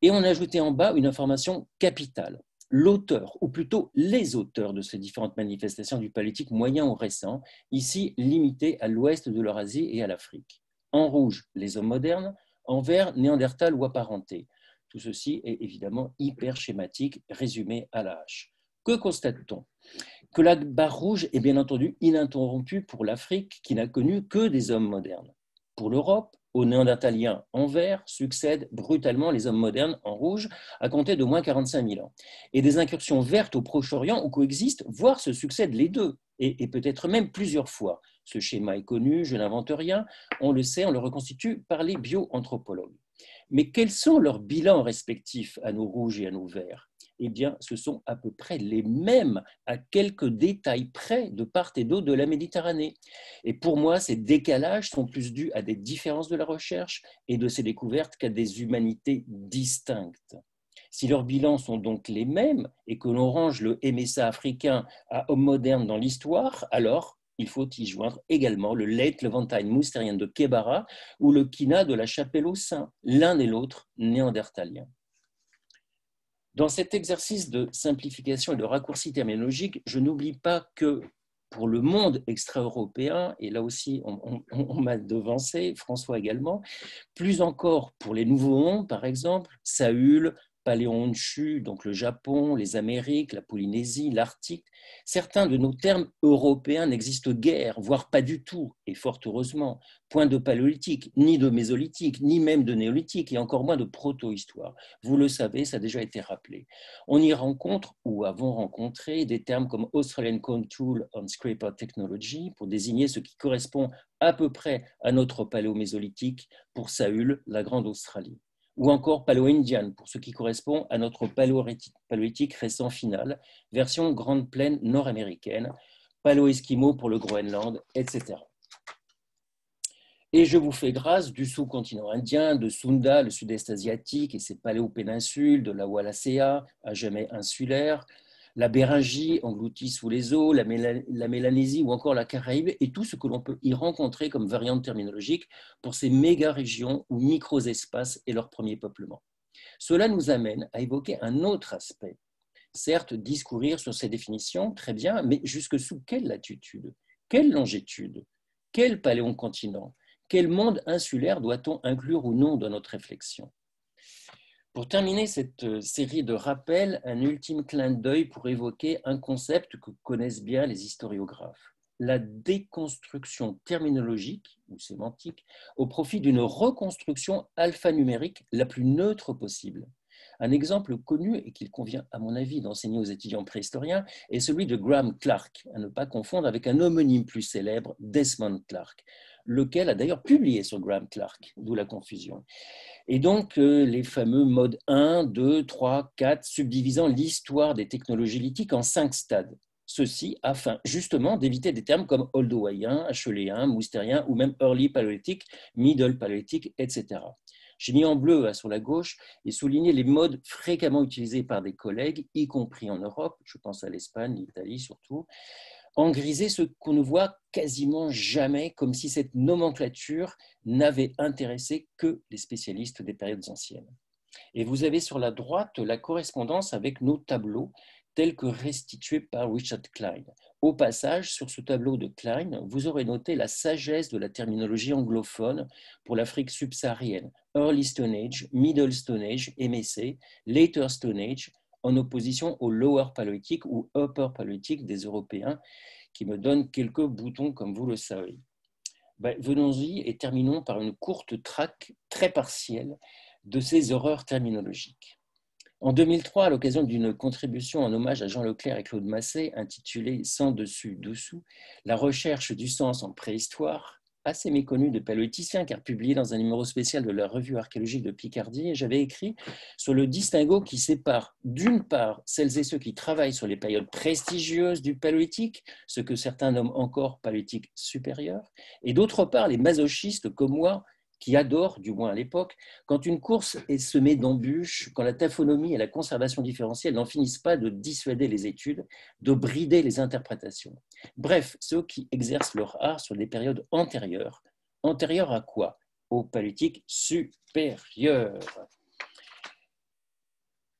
Et on a ajouté en bas une information capitale. L'auteur, ou plutôt les auteurs de ces différentes manifestations du paléolithique moyen ou récent, ici limitées à l'ouest de l'Eurasie et à l'Afrique. En rouge, les hommes modernes, en vert, Néandertal ou apparentés. Tout ceci est évidemment hyper schématique, résumé à la hache. Que constate-t-on? Que la barre rouge est bien entendu ininterrompue pour l'Afrique qui n'a connu que des hommes modernes. Pour l'Europe, aux Néandertaliens en vert succèdent brutalement les hommes modernes en rouge à compter de moins 45 000 ans. Et des incursions vertes au Proche-Orient où coexistent, voire se succèdent les deux, et peut-être même plusieurs fois. Ce schéma est connu, je n'invente rien, on le sait, on le reconstitue par les bio-anthropologues. Mais quels sont leurs bilans respectifs à nos rouges et à nos verts? Eh bien, ce sont à peu près les mêmes, à quelques détails près, de part et d'autre de la Méditerranée. Et pour moi, ces décalages sont plus dus à des différences de la recherche et de ces découvertes qu'à des humanités distinctes. Si leurs bilans sont donc les mêmes et que l'on range le MSA africain à homme moderne dans l'histoire, alors il faut y joindre également le Late Levantine moustérien de Kébara ou le Kina de la Chapelle aux Saints, l'un et l'autre néandertalien. Dans cet exercice de simplification et de raccourci terminologique, je n'oublie pas que pour le monde extra-européen, et là aussi on m'a devancé, François également, plus encore pour les nouveaux mondes, par exemple, Saül, Paléo-Honshu, donc le Japon, les Amériques, la Polynésie, l'Arctique. Certains de nos termes européens n'existent guère, voire pas du tout, et fort heureusement. Point de paléolithique, ni de mésolithique, ni même de néolithique, et encore moins de proto-histoire. Vous le savez, ça a déjà été rappelé. On y rencontre, ou avons rencontré, des termes comme Australian Cone Tool on Scraper Technology, pour désigner ce qui correspond à peu près à notre paléo-mésolithique, pour Saül, la Grande Australie. Ou encore Paléo-Indian, pour ce qui correspond à notre paléolithique récent final, version Grande Plaine nord-américaine, Paléo-Esquimau pour le Groenland, etc. Et je vous fais grâce du sous-continent indien, de Sunda, le sud-est asiatique et ses paléopéninsules, de la Wallacea, à jamais insulaire, la Béringie, engloutie sous les eaux, la Mélanésie ou encore la Caraïbe, et tout ce que l'on peut y rencontrer comme variante terminologique pour ces méga-régions ou micro-espaces et leur premier peuplement. Cela nous amène à évoquer un autre aspect. Certes, discourir sur ces définitions, très bien, mais jusque sous quelle latitude, quelle longitude, quel paléocontinent, quel monde insulaire doit-on inclure ou non dans notre réflexion ? Pour terminer cette série de rappels, un ultime clin d'œil pour évoquer un concept que connaissent bien les historiographes, la déconstruction terminologique ou sémantique au profit d'une reconstruction alphanumérique la plus neutre possible. Un exemple connu et qu'il convient à mon avis d'enseigner aux étudiants préhistoriens est celui de Graham Clark, à ne pas confondre avec un homonyme plus célèbre, Desmond Clark, lequel a d'ailleurs publié sur Graham Clark, d'où la confusion. Et donc, les fameux modes 1, 2, 3, 4, subdivisant l'histoire des technologies lithiques en 5 stades. Ceci afin justement d'éviter des termes comme holdoïen, acheléen, moustérien ou même early paléolithique, middle paléolithique, etc. J'ai mis en bleu sur la gauche et souligné les modes fréquemment utilisés par des collègues, y compris en Europe, je pense à l'Espagne, l'Italie surtout, en grisé ce qu'on ne voit quasiment jamais, comme si cette nomenclature n'avait intéressé que les spécialistes des périodes anciennes. Et vous avez sur la droite la correspondance avec nos tableaux tels que restitués par Richard Klein. Au passage, sur ce tableau de Klein, vous aurez noté la sagesse de la terminologie anglophone pour l'Afrique subsaharienne, Early Stone Age, Middle Stone Age, MSC, Later Stone Age, en opposition au Lower Paléolithique ou Upper Paléolithique des Européens, qui me donnent quelques boutons comme vous le savez. Venons-y et terminons par une courte traque très partielle de ces horreurs terminologiques. En 2003, à l'occasion d'une contribution en hommage à Jean Leclerc et Claude Massé, intitulée « Sans dessus, dessous », la recherche du sens en préhistoire, assez méconnu de paléolithiciens car publié dans un numéro spécial de la revue archéologique de Picardie, j'avais écrit sur le distinguo qui sépare d'une part celles et ceux qui travaillent sur les périodes prestigieuses du paléolithique, ce que certains nomment encore paléolithique supérieur, et d'autre part les masochistes comme moi, qui adorent, du moins à l'époque, quand une course est semée d'embûches, quand la taphonomie et la conservation différentielle n'en finissent pas de dissuader les études, de brider les interprétations. Bref, ceux qui exercent leur art sur des périodes antérieures. Antérieures à quoi ? Au paléolithique supérieur.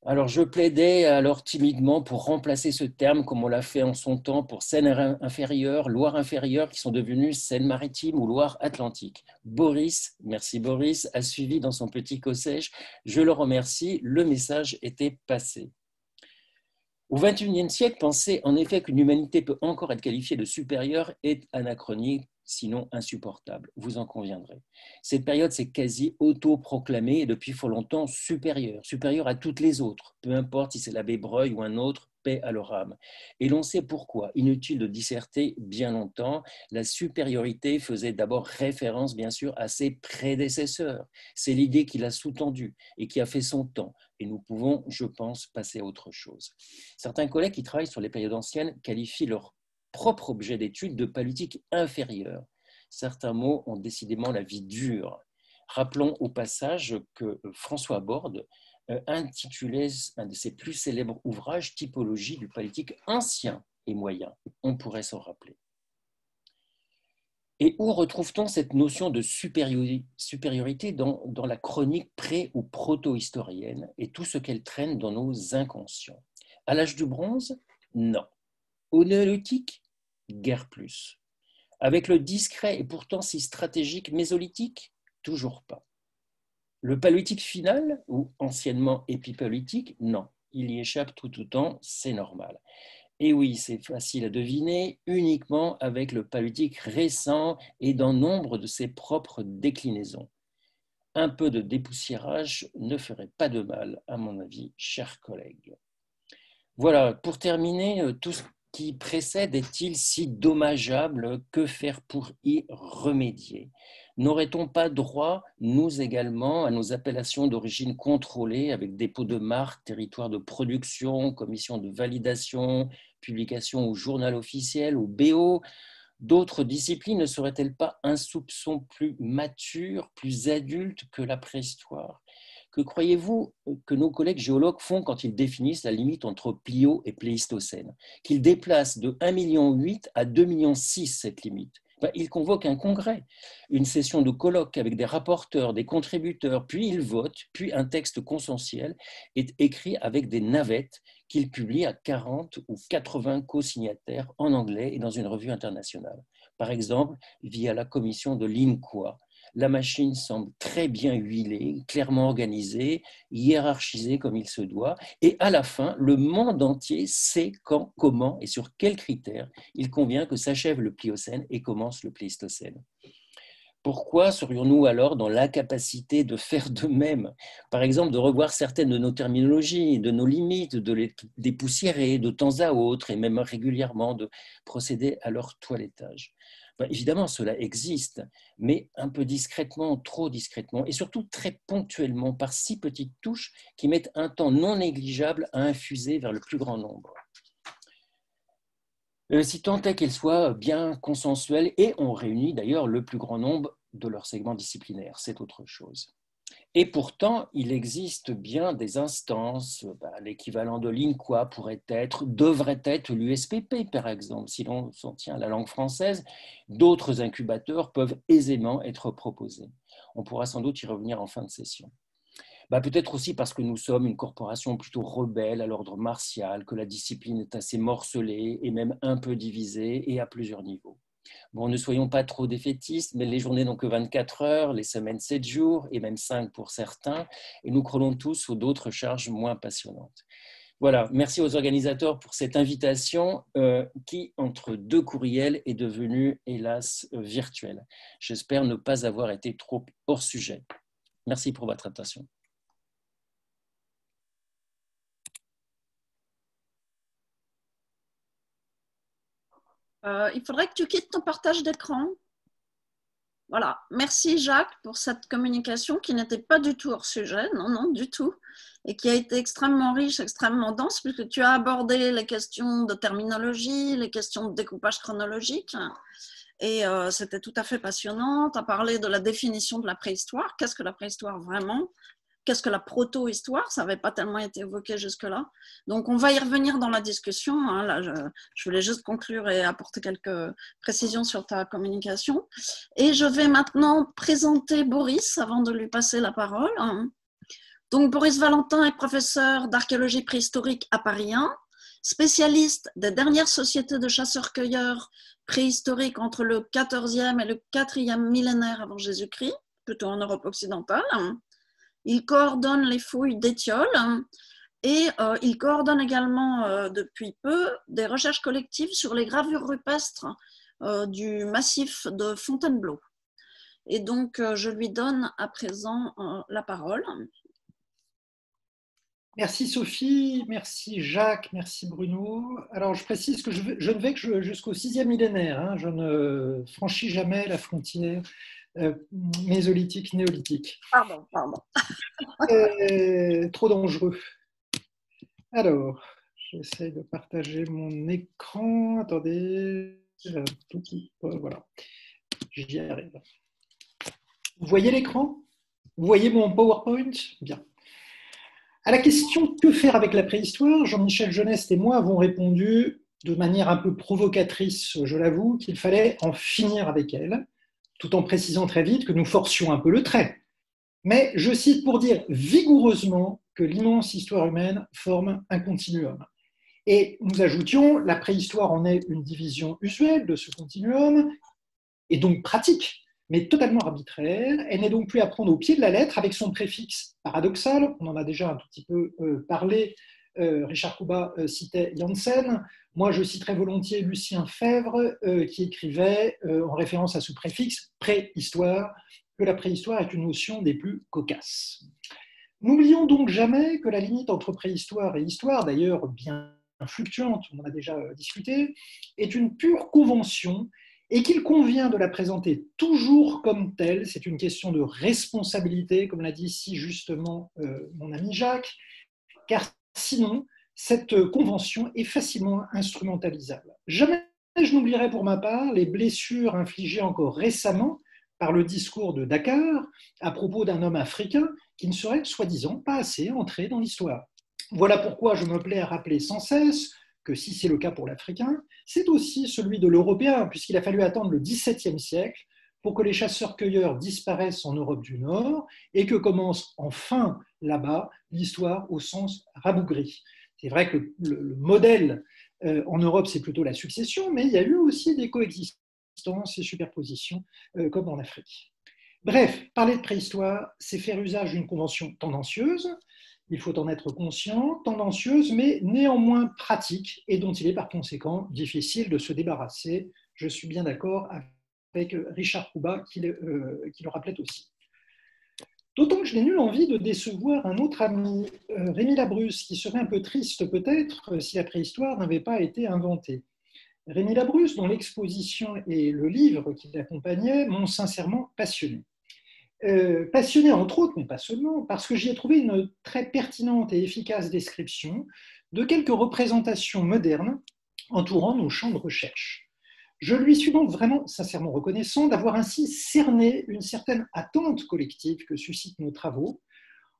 Alors, je plaidais alors timidement pour remplacer ce terme, comme on l'a fait en son temps pour Seine-Inférieure, Loire-Inférieure, qui sont devenues Seine-Maritime ou Loire-Atlantique. Boris, merci Boris, a suivi dans son petit cossège. Je le remercie, le message était passé. Au XXIe siècle, penser en effet qu'une humanité peut encore être qualifiée de supérieure est anachronique, sinon insupportable, vous en conviendrez. Cette période s'est quasi auto-proclamée et depuis fort longtemps supérieure à toutes les autres, peu importe si c'est l'abbé Breuil ou un autre, paix à leur âme. Et l'on sait pourquoi, inutile de disserter bien longtemps, la supériorité faisait d'abord référence bien sûr à ses prédécesseurs. C'est l'idée qui l'a sous-tendue et qui a fait son temps. Et nous pouvons, je pense, passer à autre chose. Certains collègues qui travaillent sur les périodes anciennes qualifient leur propre objet d'étude de paléolithique inférieur. Certains mots ont décidément la vie dure. Rappelons au passage que François Borde intitulait un de ses plus célèbres ouvrages « Typologie du paléolithique ancien et moyen ». On pourrait s'en rappeler. Et où retrouve-t-on cette notion de supériorité dans la chronique pré- ou proto-historienne et tout ce qu'elle traîne dans nos inconscients? À l'âge du bronze? Non. Au néolithique, guère plus. Avec le discret et pourtant si stratégique mésolithique, toujours pas. Le paléolithique final, ou anciennement épipaléolithique, non. Il y échappe tout autant, c'est normal. Et oui, c'est facile à deviner, uniquement avec le paléolithique récent et dans nombre de ses propres déclinaisons. Un peu de dépoussiérage ne ferait pas de mal, à mon avis, chers collègues. Voilà, pour terminer, tout ce qui précède est-il si dommageable? Que faire pour y remédier? N'aurait-on pas droit, nous également, à nos appellations d'origine contrôlée avec dépôt de marque, territoire de production, commission de validation, publication au journal officiel, au BO? D'autres disciplines ne seraient-elles pas un soupçon plus mature, plus adulte que la préhistoire? Que croyez-vous que nos collègues géologues font quand ils définissent la limite entre Plio et Pléistocène? Qu'ils déplacent de 1,8 million à 2,6 millions cette limite? Ils convoquent un congrès, une session de colloque avec des rapporteurs, des contributeurs, puis ils votent, puis un texte consensuel est écrit avec des navettes qu'ils publient à 40 ou 80 co-signataires en anglais et dans une revue internationale. Par exemple, via la commission de l'INCOA. La machine semble très bien huilée, clairement organisée, hiérarchisée comme il se doit, et à la fin, le monde entier sait quand, comment et sur quels critères il convient que s'achève le Pliocène et commence le Pléistocène. Pourquoi serions-nous alors dans l'incapacité de faire de même? Par exemple, de revoir certaines de nos terminologies, de nos limites, de les dépoussiérer de temps à autre et même régulièrement de procéder à leur toilettage? Évidemment, cela existe, mais un peu discrètement, trop discrètement, et surtout très ponctuellement, par 6 petites touches qui mettent un temps non négligeable à infuser vers le plus grand nombre. Si tant est qu'elles soient bien consensuelles, et on réunit d'ailleurs le plus grand nombre de leurs segments disciplinaires, c'est autre chose. Et pourtant, il existe bien des instances, l'équivalent de l'INCOA devrait être l'USPP par exemple, si l'on s'en tient à la langue française. D'autres incubateurs peuvent aisément être proposés. On pourra sans doute y revenir en fin de session. Peut-être aussi parce que nous sommes une corporation plutôt rebelle à l'ordre martial, que la discipline est assez morcelée et même un peu divisée et à plusieurs niveaux. Bon, ne soyons pas trop défaitistes, mais les journées n'ont que 24 heures, les semaines 7 jours, et même 5 pour certains, et nous croulons tous sous d'autres charges moins passionnantes. Voilà, merci aux organisateurs pour cette invitation qui, entre 2 courriels, est devenue, hélas, virtuelle. J'espère ne pas avoir été trop hors sujet. Merci pour votre attention. Il faudrait que tu quittes ton partage d'écran. Voilà, merci Jacques pour cette communication qui n'était pas du tout hors sujet, non, non, du tout, et qui a été extrêmement riche, extrêmement dense, puisque tu as abordé les questions de terminologie, les questions de découpage chronologique, et c'était tout à fait passionnant. Tu as parlé de la définition de la préhistoire, qu'est-ce que la préhistoire vraiment ? Qu'est-ce que la proto-histoire? Ça n'avait pas tellement été évoqué jusque-là. Donc, on va y revenir dans la discussion. Hein. Là, je voulais juste conclure et apporter quelques précisions sur ta communication. Et je vais maintenant présenter Boris avant de lui passer la parole. Donc, Boris Valentin est professeur d'archéologie préhistorique à Paris 1, spécialiste des dernières sociétés de chasseurs-cueilleurs préhistoriques entre le 14e et le 4e millénaire avant Jésus-Christ, plutôt en Europe occidentale. Il coordonne les fouilles d'Étiole et il coordonne également depuis peu des recherches collectives sur les gravures rupestres du massif de Fontainebleau. Et donc, je lui donne à présent la parole. Merci Sophie, merci Jacques, merci Bruno. Alors, je précise que je ne vais que jusqu'au 6e millénaire. Hein, je ne franchis jamais la frontière mésolithique, néolithique. Pardon. Trop dangereux. Alors, j'essaie de partager mon écran. Attendez, voilà, j'y arrive. Vous voyez l'écran? Vous voyez mon PowerPoint? Bien. À la question « Que faire avec la préhistoire ?» Jean-Michel Geneste et moi avons répondu de manière un peu provocatrice, je l'avoue, qu'il fallait en finir avec elle, tout en précisant très vite que nous forcions un peu le trait. Mais je cite pour dire vigoureusement que l'immense histoire humaine forme un continuum. Et nous ajoutions, la préhistoire en est une division usuelle de ce continuum, et donc pratique, mais totalement arbitraire. Elle n'est donc plus à prendre au pied de la lettre avec son préfixe paradoxal. On en a déjà un tout petit peu parlé. Richard Kuba citait Janssen. Moi, je citerai volontiers Lucien Febvre qui écrivait, en référence à ce préfixe, préhistoire, que la préhistoire est une notion des plus cocasses. N'oublions donc jamais que la limite entre préhistoire et histoire, d'ailleurs bien fluctuante, on en a déjà discuté, est une pure convention et qu'il convient de la présenter toujours comme telle. C'est une question de responsabilité, comme l'a dit si justement mon ami Jacques, car sinon, cette convention est facilement instrumentalisable. Jamais je n'oublierai pour ma part les blessures infligées encore récemment par le discours de Dakar à propos d'un homme africain qui ne serait soi-disant pas assez entré dans l'histoire. Voilà pourquoi je me plais à rappeler sans cesse que si c'est le cas pour l'Africain, c'est aussi celui de l'Européen, puisqu'il a fallu attendre le XVIIe siècle pour que les chasseurs-cueilleurs disparaissent en Europe du Nord et que commence enfin là-bas l'histoire au sens rabougri. C'est vrai que le modèle en Europe, c'est plutôt la succession, mais il y a eu aussi des coexistences et superpositions comme en Afrique. Bref, parler de préhistoire, c'est faire usage d'une convention tendancieuse, il faut en être conscient, tendancieuse, mais néanmoins pratique, et dont il est par conséquent difficile de se débarrasser. Je suis bien d'accord avec Richard Kuba qui le rappelait aussi. D'autant que je n'ai nulle envie de décevoir un autre ami, Rémi Labrusse, qui serait un peu triste peut-être si la préhistoire n'avait pas été inventée. Rémi Labrusse, dont l'exposition et le livre qui l'accompagnait m'ont sincèrement passionné. Passionné entre autres, mais pas seulement, parce que j'y ai trouvé une très pertinente et efficace description de quelques représentations modernes entourant nos champs de recherche. Je lui suis donc vraiment sincèrement reconnaissant d'avoir ainsi cerné une certaine attente collective que suscitent nos travaux,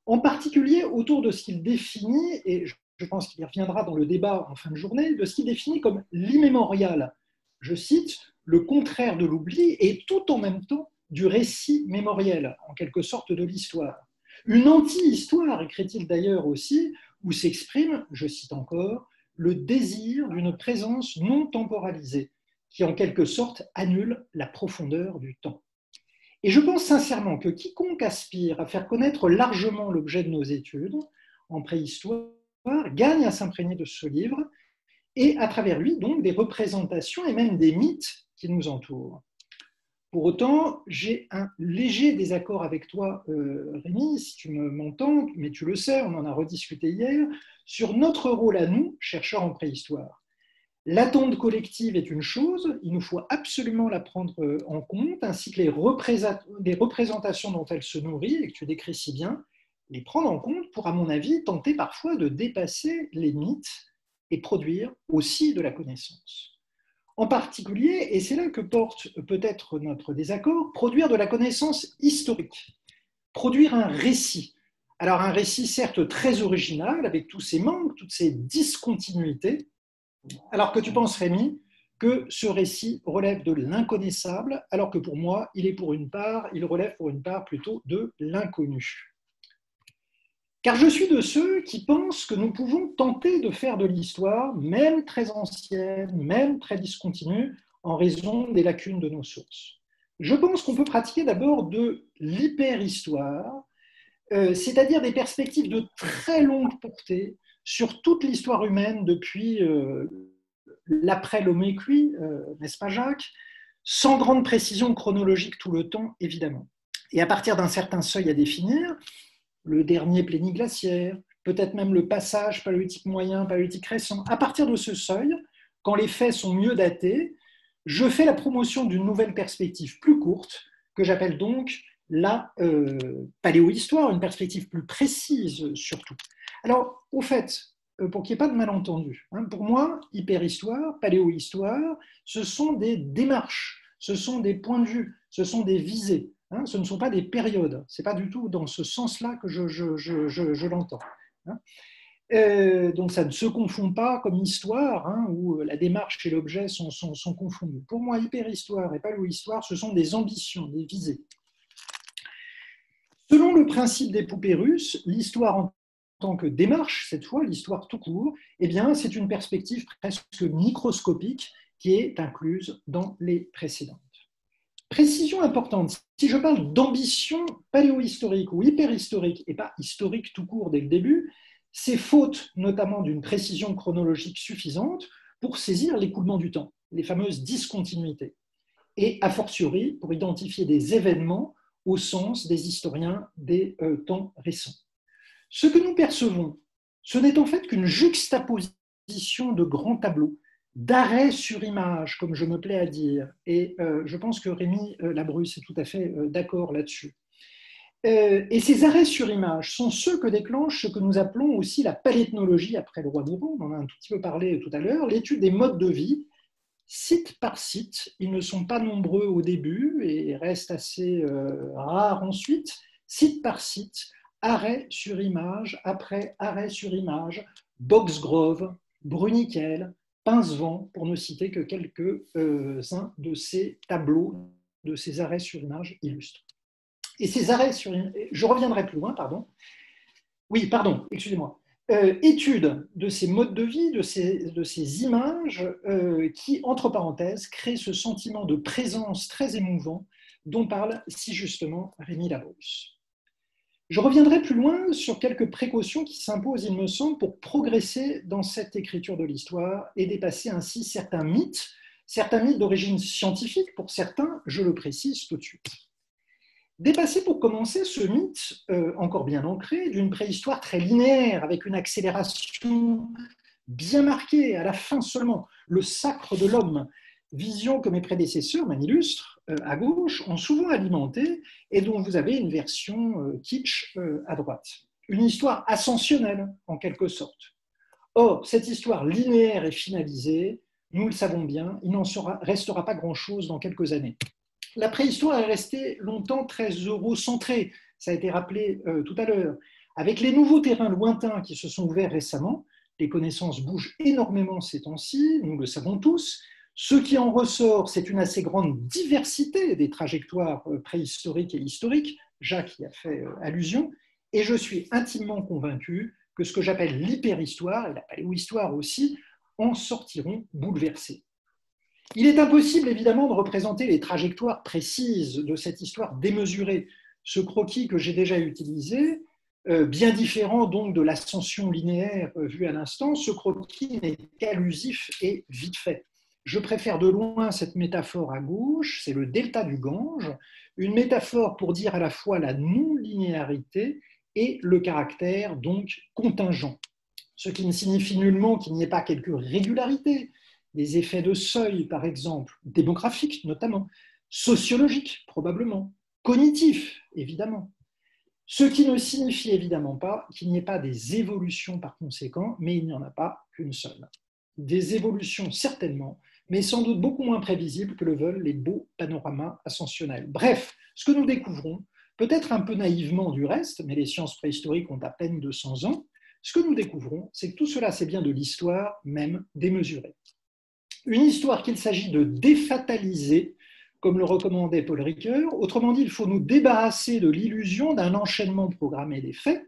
en particulier autour de ce qu'il définit, et je pense qu'il y reviendra dans le débat en fin de journée, de ce qu'il définit comme l'immémorial. Je cite, le contraire de l'oubli et tout en même temps du récit mémoriel, en quelque sorte de l'histoire. Une anti-histoire, écrit-il d'ailleurs aussi, où s'exprime, je cite encore, le désir d'une présence non temporalisée, qui en quelque sorte annule la profondeur du temps. Et je pense sincèrement que quiconque aspire à faire connaître largement l'objet de nos études en préhistoire gagne à s'imprégner de ce livre et à travers lui donc des représentations et même des mythes qui nous entourent. Pour autant, j'ai un léger désaccord avec toi, Rémi, si tu m'entends, mais tu le sais, on en a rediscuté hier, sur notre rôle à nous, chercheurs en préhistoire. L'attente collective est une chose, il nous faut absolument la prendre en compte, ainsi que les représentations dont elle se nourrit, et que tu décris si bien, les prendre en compte pour, à mon avis, tenter parfois de dépasser les mythes et produire aussi de la connaissance. En particulier, et c'est là que porte peut-être notre désaccord, produire de la connaissance historique, produire un récit. Alors un récit certes très original, avec tous ses manques, toutes ses discontinuités, alors que tu penses, Rémi, que ce récit relève de l'inconnaissable, alors que pour moi, il relève pour une part plutôt de l'inconnu. Car je suis de ceux qui pensent que nous pouvons tenter de faire de l'histoire, même très ancienne, même très discontinue, en raison des lacunes de nos sources. Je pense qu'on peut pratiquer d'abord de l'hyperhistoire, c'est-à-dire des perspectives de très longue portée sur toute l'histoire humaine depuis l'après l'homme cuit, n'est-ce pas Jacques, sans grande précision chronologique tout le temps, évidemment. Et à partir d'un certain seuil à définir, le dernier pléniglaciaire, peut-être même le passage paléolithique moyen, paléolithique récent. À partir de ce seuil, quand les faits sont mieux datés, je fais la promotion d'une nouvelle perspective plus courte, que j'appelle donc la paléohistoire, une perspective plus précise surtout. Alors, au fait, pour qu'il n'y ait pas de malentendu, pour moi, hyperhistoire, paléohistoire, ce sont des démarches, ce sont des points de vue, ce sont des visées. Ce ne sont pas des périodes, ce n'est pas du tout dans ce sens-là que je l'entends. Donc ça ne se confond pas comme histoire, où la démarche et l'objet sont confondus. Pour moi, hyperhistoire et paléohistoire, ce sont des ambitions, des visées. Selon le principe des poupées russes, l'histoire en tant que démarche, cette fois, l'histoire tout court, eh bien, c'est une perspective presque microscopique qui est incluse dans les précédentes. Précision importante, si je parle d'ambition paléohistorique ou hyperhistorique, et pas historique tout court dès le début, c'est faute notamment d'une précision chronologique suffisante pour saisir l'écoulement du temps, les fameuses discontinuités, et a fortiori pour identifier des événements au sens des historiens des temps récents. Ce que nous percevons, ce n'est en fait qu'une juxtaposition de grands tableaux, d'arrêt sur image, comme je me plais à dire, et je pense que Rémi Labrusse est tout à fait d'accord là-dessus. Et ces arrêts sur image sont ceux que déclenche ce que nous appelons aussi la paléthnologie après le roi Bourron, on en a un tout petit peu parlé tout à l'heure, l'étude des modes de vie, site par site. Ils ne sont pas nombreux au début et restent assez rares ensuite, site par site, arrêt sur image après arrêt sur image, Boxgrove, Bruniquel, Pincevent, pour ne citer que quelques-uns de ces tableaux, de ces arrêts sur image illustres. Et ces arrêts sur image, je reviendrai plus loin, pardon. Oui, pardon, excusez-moi. Étude de ces modes de vie, de ces images qui, entre parenthèses, créent ce sentiment de présence très émouvant dont parle si justement Rémi Labrusse. Je reviendrai plus loin sur quelques précautions qui s'imposent, il me semble, pour progresser dans cette écriture de l'histoire et dépasser ainsi certains mythes d'origine scientifique, pour certains, je le précise tout de suite. Dépasser pour commencer ce mythe, encore bien ancré, d'une préhistoire très linéaire, avec une accélération bien marquée, à la fin seulement, le sacre de l'homme, vision que mes prédécesseurs, m'illustrent, à gauche, ont souvent alimenté et dont vous avez une version kitsch à droite. Une histoire ascensionnelle, en quelque sorte. Or, cette histoire linéaire et finalisée, nous le savons bien, il n'en restera pas grand-chose dans quelques années. La préhistoire est restée longtemps très eurocentrée, ça a été rappelé tout à l'heure. Avec les nouveaux terrains lointains qui se sont ouverts récemment, les connaissances bougent énormément ces temps-ci, nous le savons tous. Ce qui en ressort, c'est une assez grande diversité des trajectoires préhistoriques et historiques, Jacques y a fait allusion, et je suis intimement convaincu que ce que j'appelle l'hyperhistoire, et la paléohistoire aussi, en sortiront bouleversés. Il est impossible, évidemment, de représenter les trajectoires précises de cette histoire démesurée. Ce croquis que j'ai déjà utilisé, bien différent donc de l'ascension linéaire vue à l'instant, ce croquis n'est qu'allusif et vite fait. Je préfère de loin cette métaphore à gauche, c'est le delta du Gange, une métaphore pour dire à la fois la non-linéarité et le caractère donc contingent. Ce qui ne signifie nullement qu'il n'y ait pas quelques régularités, des effets de seuil par exemple, démographiques notamment, sociologiques probablement, cognitifs évidemment. Ce qui ne signifie évidemment pas qu'il n'y ait pas des évolutions par conséquent, mais il n'y en a pas qu'une seule. Des évolutions certainement, mais sans doute beaucoup moins prévisibles que le veulent les beaux panoramas ascensionnels. Bref, ce que nous découvrons, peut-être un peu naïvement du reste, mais les sciences préhistoriques ont à peine 200 ans, ce que nous découvrons, c'est que tout cela, c'est bien de l'histoire, même démesurée. Une histoire qu'il s'agit de défataliser, comme le recommandait Paul Ricoeur. Autrement dit, il faut nous débarrasser de l'illusion d'un enchaînement programmé des faits,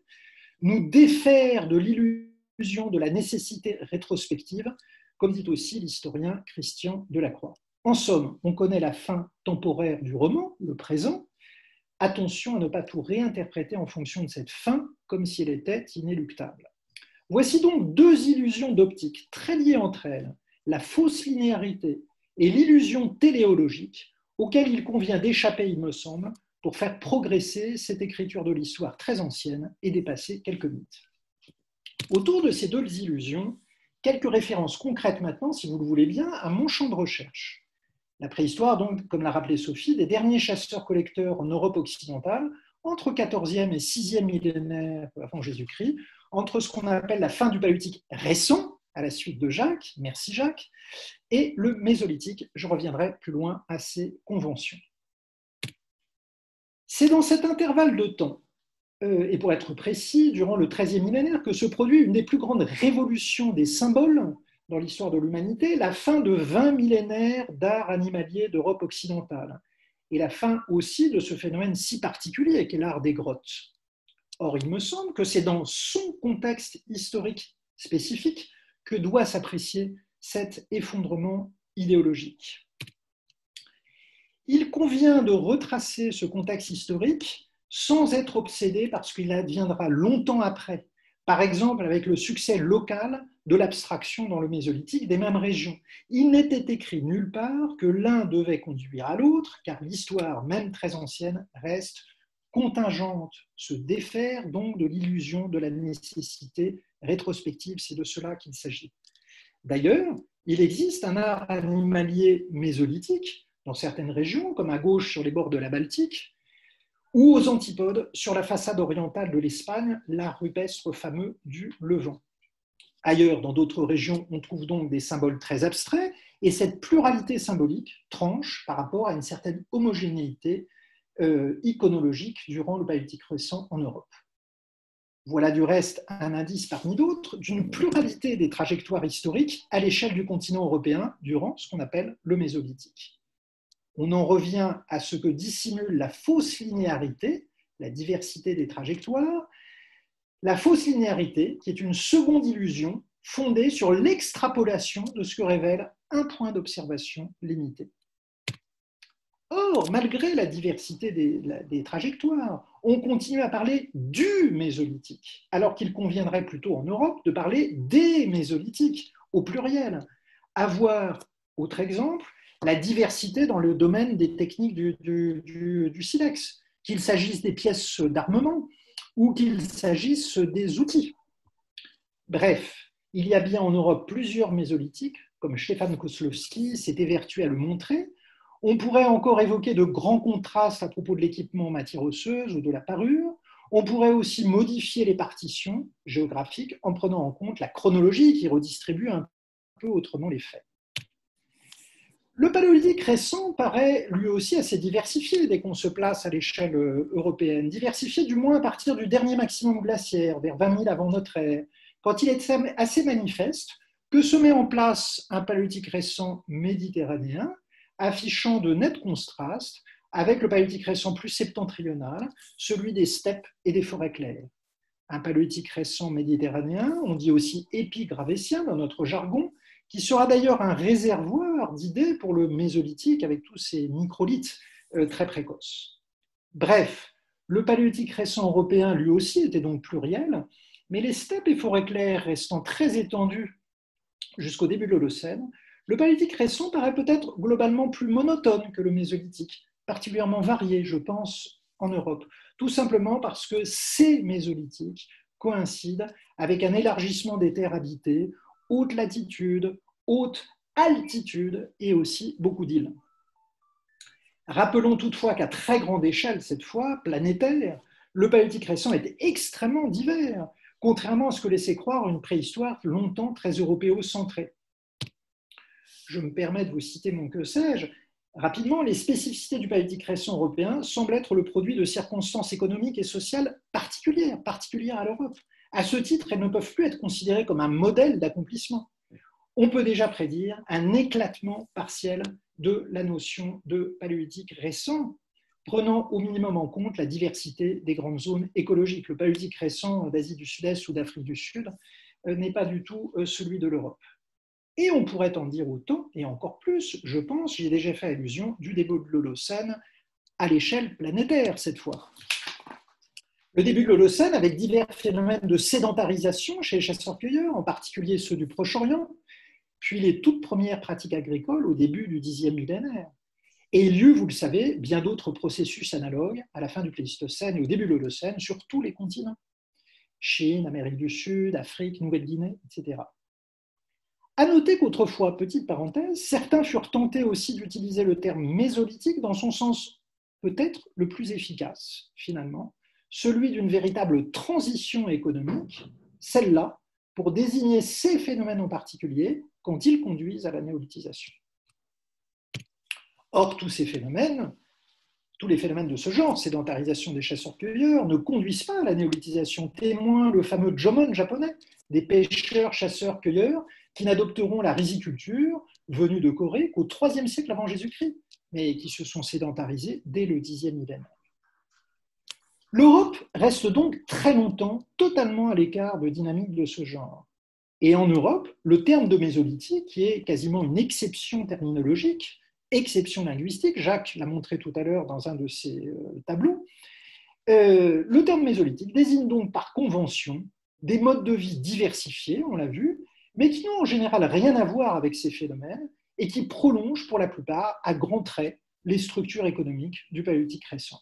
nous défaire de l'illusion de la nécessité rétrospective, comme dit aussi l'historien Christian Delacroix. En somme, on connaît la fin temporaire du roman, le présent. Attention à ne pas tout réinterpréter en fonction de cette fin, comme si elle était inéluctable. Voici donc deux illusions d'optique très liées entre elles, la fausse linéarité et l'illusion téléologique, auxquelles il convient d'échapper, il me semble, pour faire progresser cette écriture de l'histoire très ancienne et dépasser quelques mythes. Autour de ces deux illusions, quelques références concrètes maintenant, si vous le voulez bien, à mon champ de recherche. La préhistoire, donc, comme l'a rappelé Sophie, des derniers chasseurs-collecteurs en Europe occidentale, entre 14e et 6e millénaire avant Jésus-Christ, entre ce qu'on appelle la fin du paléolithique récent, à la suite de Jacques, merci Jacques, et le mésolithique, je reviendrai plus loin à ces conventions. C'est dans cet intervalle de temps, et pour être précis, durant le XIIIe millénaire, que se produit une des plus grandes révolutions des symboles dans l'histoire de l'humanité, la fin de 20 millénaires d'art animalier d'Europe occidentale, et la fin aussi de ce phénomène si particulier qu'est l'art des grottes. Or, il me semble que c'est dans son contexte historique spécifique que doit s'apprécier cet effondrement idéologique. Il convient de retracer ce contexte historique sans être obsédé par ce qu'il adviendra longtemps après, par exemple avec le succès local de l'abstraction dans le Mésolithique des mêmes régions. Il n'était écrit nulle part que l'un devait conduire à l'autre, car l'histoire, même très ancienne, reste contingente, se défaire donc de l'illusion de la nécessité rétrospective, c'est de cela qu'il s'agit. D'ailleurs, il existe un art animalier mésolithique dans certaines régions, comme à gauche sur les bords de la Baltique, ou aux antipodes sur la façade orientale de l'Espagne, l'art rupestre fameux du Levant. Ailleurs, dans d'autres régions, on trouve donc des symboles très abstraits, et cette pluralité symbolique tranche par rapport à une certaine homogénéité iconologique durant le Paléolithique récent en Europe. Voilà du reste un indice parmi d'autres d'une pluralité des trajectoires historiques à l'échelle du continent européen durant ce qu'on appelle le Mésolithique. On en revient à ce que dissimule la fausse linéarité, la diversité des trajectoires, la fausse linéarité qui est une seconde illusion fondée sur l'extrapolation de ce que révèle un point d'observation limité. Or, malgré la diversité des trajectoires, on continue à parler du Mésolithique, alors qu'il conviendrait plutôt en Europe de parler des Mésolithiques, au pluriel. À voir, autre exemple, la diversité dans le domaine des techniques du silex, qu'il s'agisse des pièces d'armement ou qu'il s'agisse des outils. Bref, il y a bien en Europe plusieurs Mésolithiques, comme Stefan Koslowski s'est évertué à le montrer. On pourrait encore évoquer de grands contrastes à propos de l'équipement en matière osseuse ou de la parure. On pourrait aussi modifier les partitions géographiques en prenant en compte la chronologie qui redistribue un peu autrement les faits. Le Paléolithique récent paraît lui aussi assez diversifié dès qu'on se place à l'échelle européenne, diversifié du moins à partir du dernier maximum glaciaire, vers 20 000 avant notre ère, quand il est assez manifeste que se met en place un Paléolithique récent méditerranéen, affichant de nets contrastes avec le Paléolithique récent plus septentrional, celui des steppes et des forêts claires. Un Paléolithique récent méditerranéen, on dit aussi épigravétien dans notre jargon, qui sera d'ailleurs un réservoir d'idées pour le Mésolithique avec tous ces microlithes très précoces. Bref, le Paléolithique récent européen lui aussi était donc pluriel, mais les steppes et forêts claires restant très étendues jusqu'au début de l'Holocène, le Paléolithique récent paraît peut-être globalement plus monotone que le Mésolithique, particulièrement varié, je pense, en Europe, tout simplement parce que ces Mésolithiques coïncident avec un élargissement des terres habitées, haute latitude, haute altitude et aussi beaucoup d'îles. Rappelons toutefois qu'à très grande échelle, cette fois planétaire, le Paléolithique récent est extrêmement divers, contrairement à ce que laissait croire une préhistoire longtemps très européocentrée. Je me permets de vous citer mon que sais-je. Rapidement, les spécificités du Paléolithique récent européen semblent être le produit de circonstances économiques et sociales particulières à l'Europe. À ce titre, elles ne peuvent plus être considérées comme un modèle d'accomplissement. On peut déjà prédire un éclatement partiel de la notion de Paléolithique récent, prenant au minimum en compte la diversité des grandes zones écologiques. Le Paléolithique récent d'Asie du Sud-Est ou d'Afrique du Sud n'est pas du tout celui de l'Europe. Et on pourrait en dire autant, et encore plus, je pense, j'y ai déjà fait allusion, du début de l'Holocène à l'échelle planétaire cette fois. Le début de l'Holocène avec divers phénomènes de sédentarisation chez les chasseurs-cueilleurs, en particulier ceux du Proche-Orient, puis les toutes premières pratiques agricoles au début du 10e millénaire. Et il y eut, vous le savez, bien d'autres processus analogues à la fin du Pléistocène et au début de l'Holocène sur tous les continents. Chine, Amérique du Sud, Afrique, Nouvelle-Guinée, etc. À noter qu'autrefois, petite parenthèse, certains furent tentés aussi d'utiliser le terme mésolithique dans son sens peut-être le plus efficace, finalement, celui d'une véritable transition économique, celle-là, pour désigner ces phénomènes en particulier quand ils conduisent à la néolithisation. Or, tous les phénomènes de ce genre, sédentarisation des chasseurs-cueilleurs, ne conduisent pas à la néolithisation. Témoin le fameux Jomon japonais, des pêcheurs, chasseurs-cueilleurs, qui n'adopteront la riziculture, venue de Corée, qu'au IIIe siècle avant Jésus-Christ, mais qui se sont sédentarisés dès le Xe millénaire. L'Europe reste donc très longtemps totalement à l'écart de dynamiques de ce genre. Et en Europe, le terme de mésolithique, qui est quasiment une exception terminologique, exception linguistique. Jacques l'a montré tout à l'heure dans un de ses tableaux. Le terme mésolithique désigne donc par convention des modes de vie diversifiés, on l'a vu, mais qui n'ont en général rien à voir avec ces phénomènes et qui prolongent pour la plupart à grands traits les structures économiques du paléolithique récent.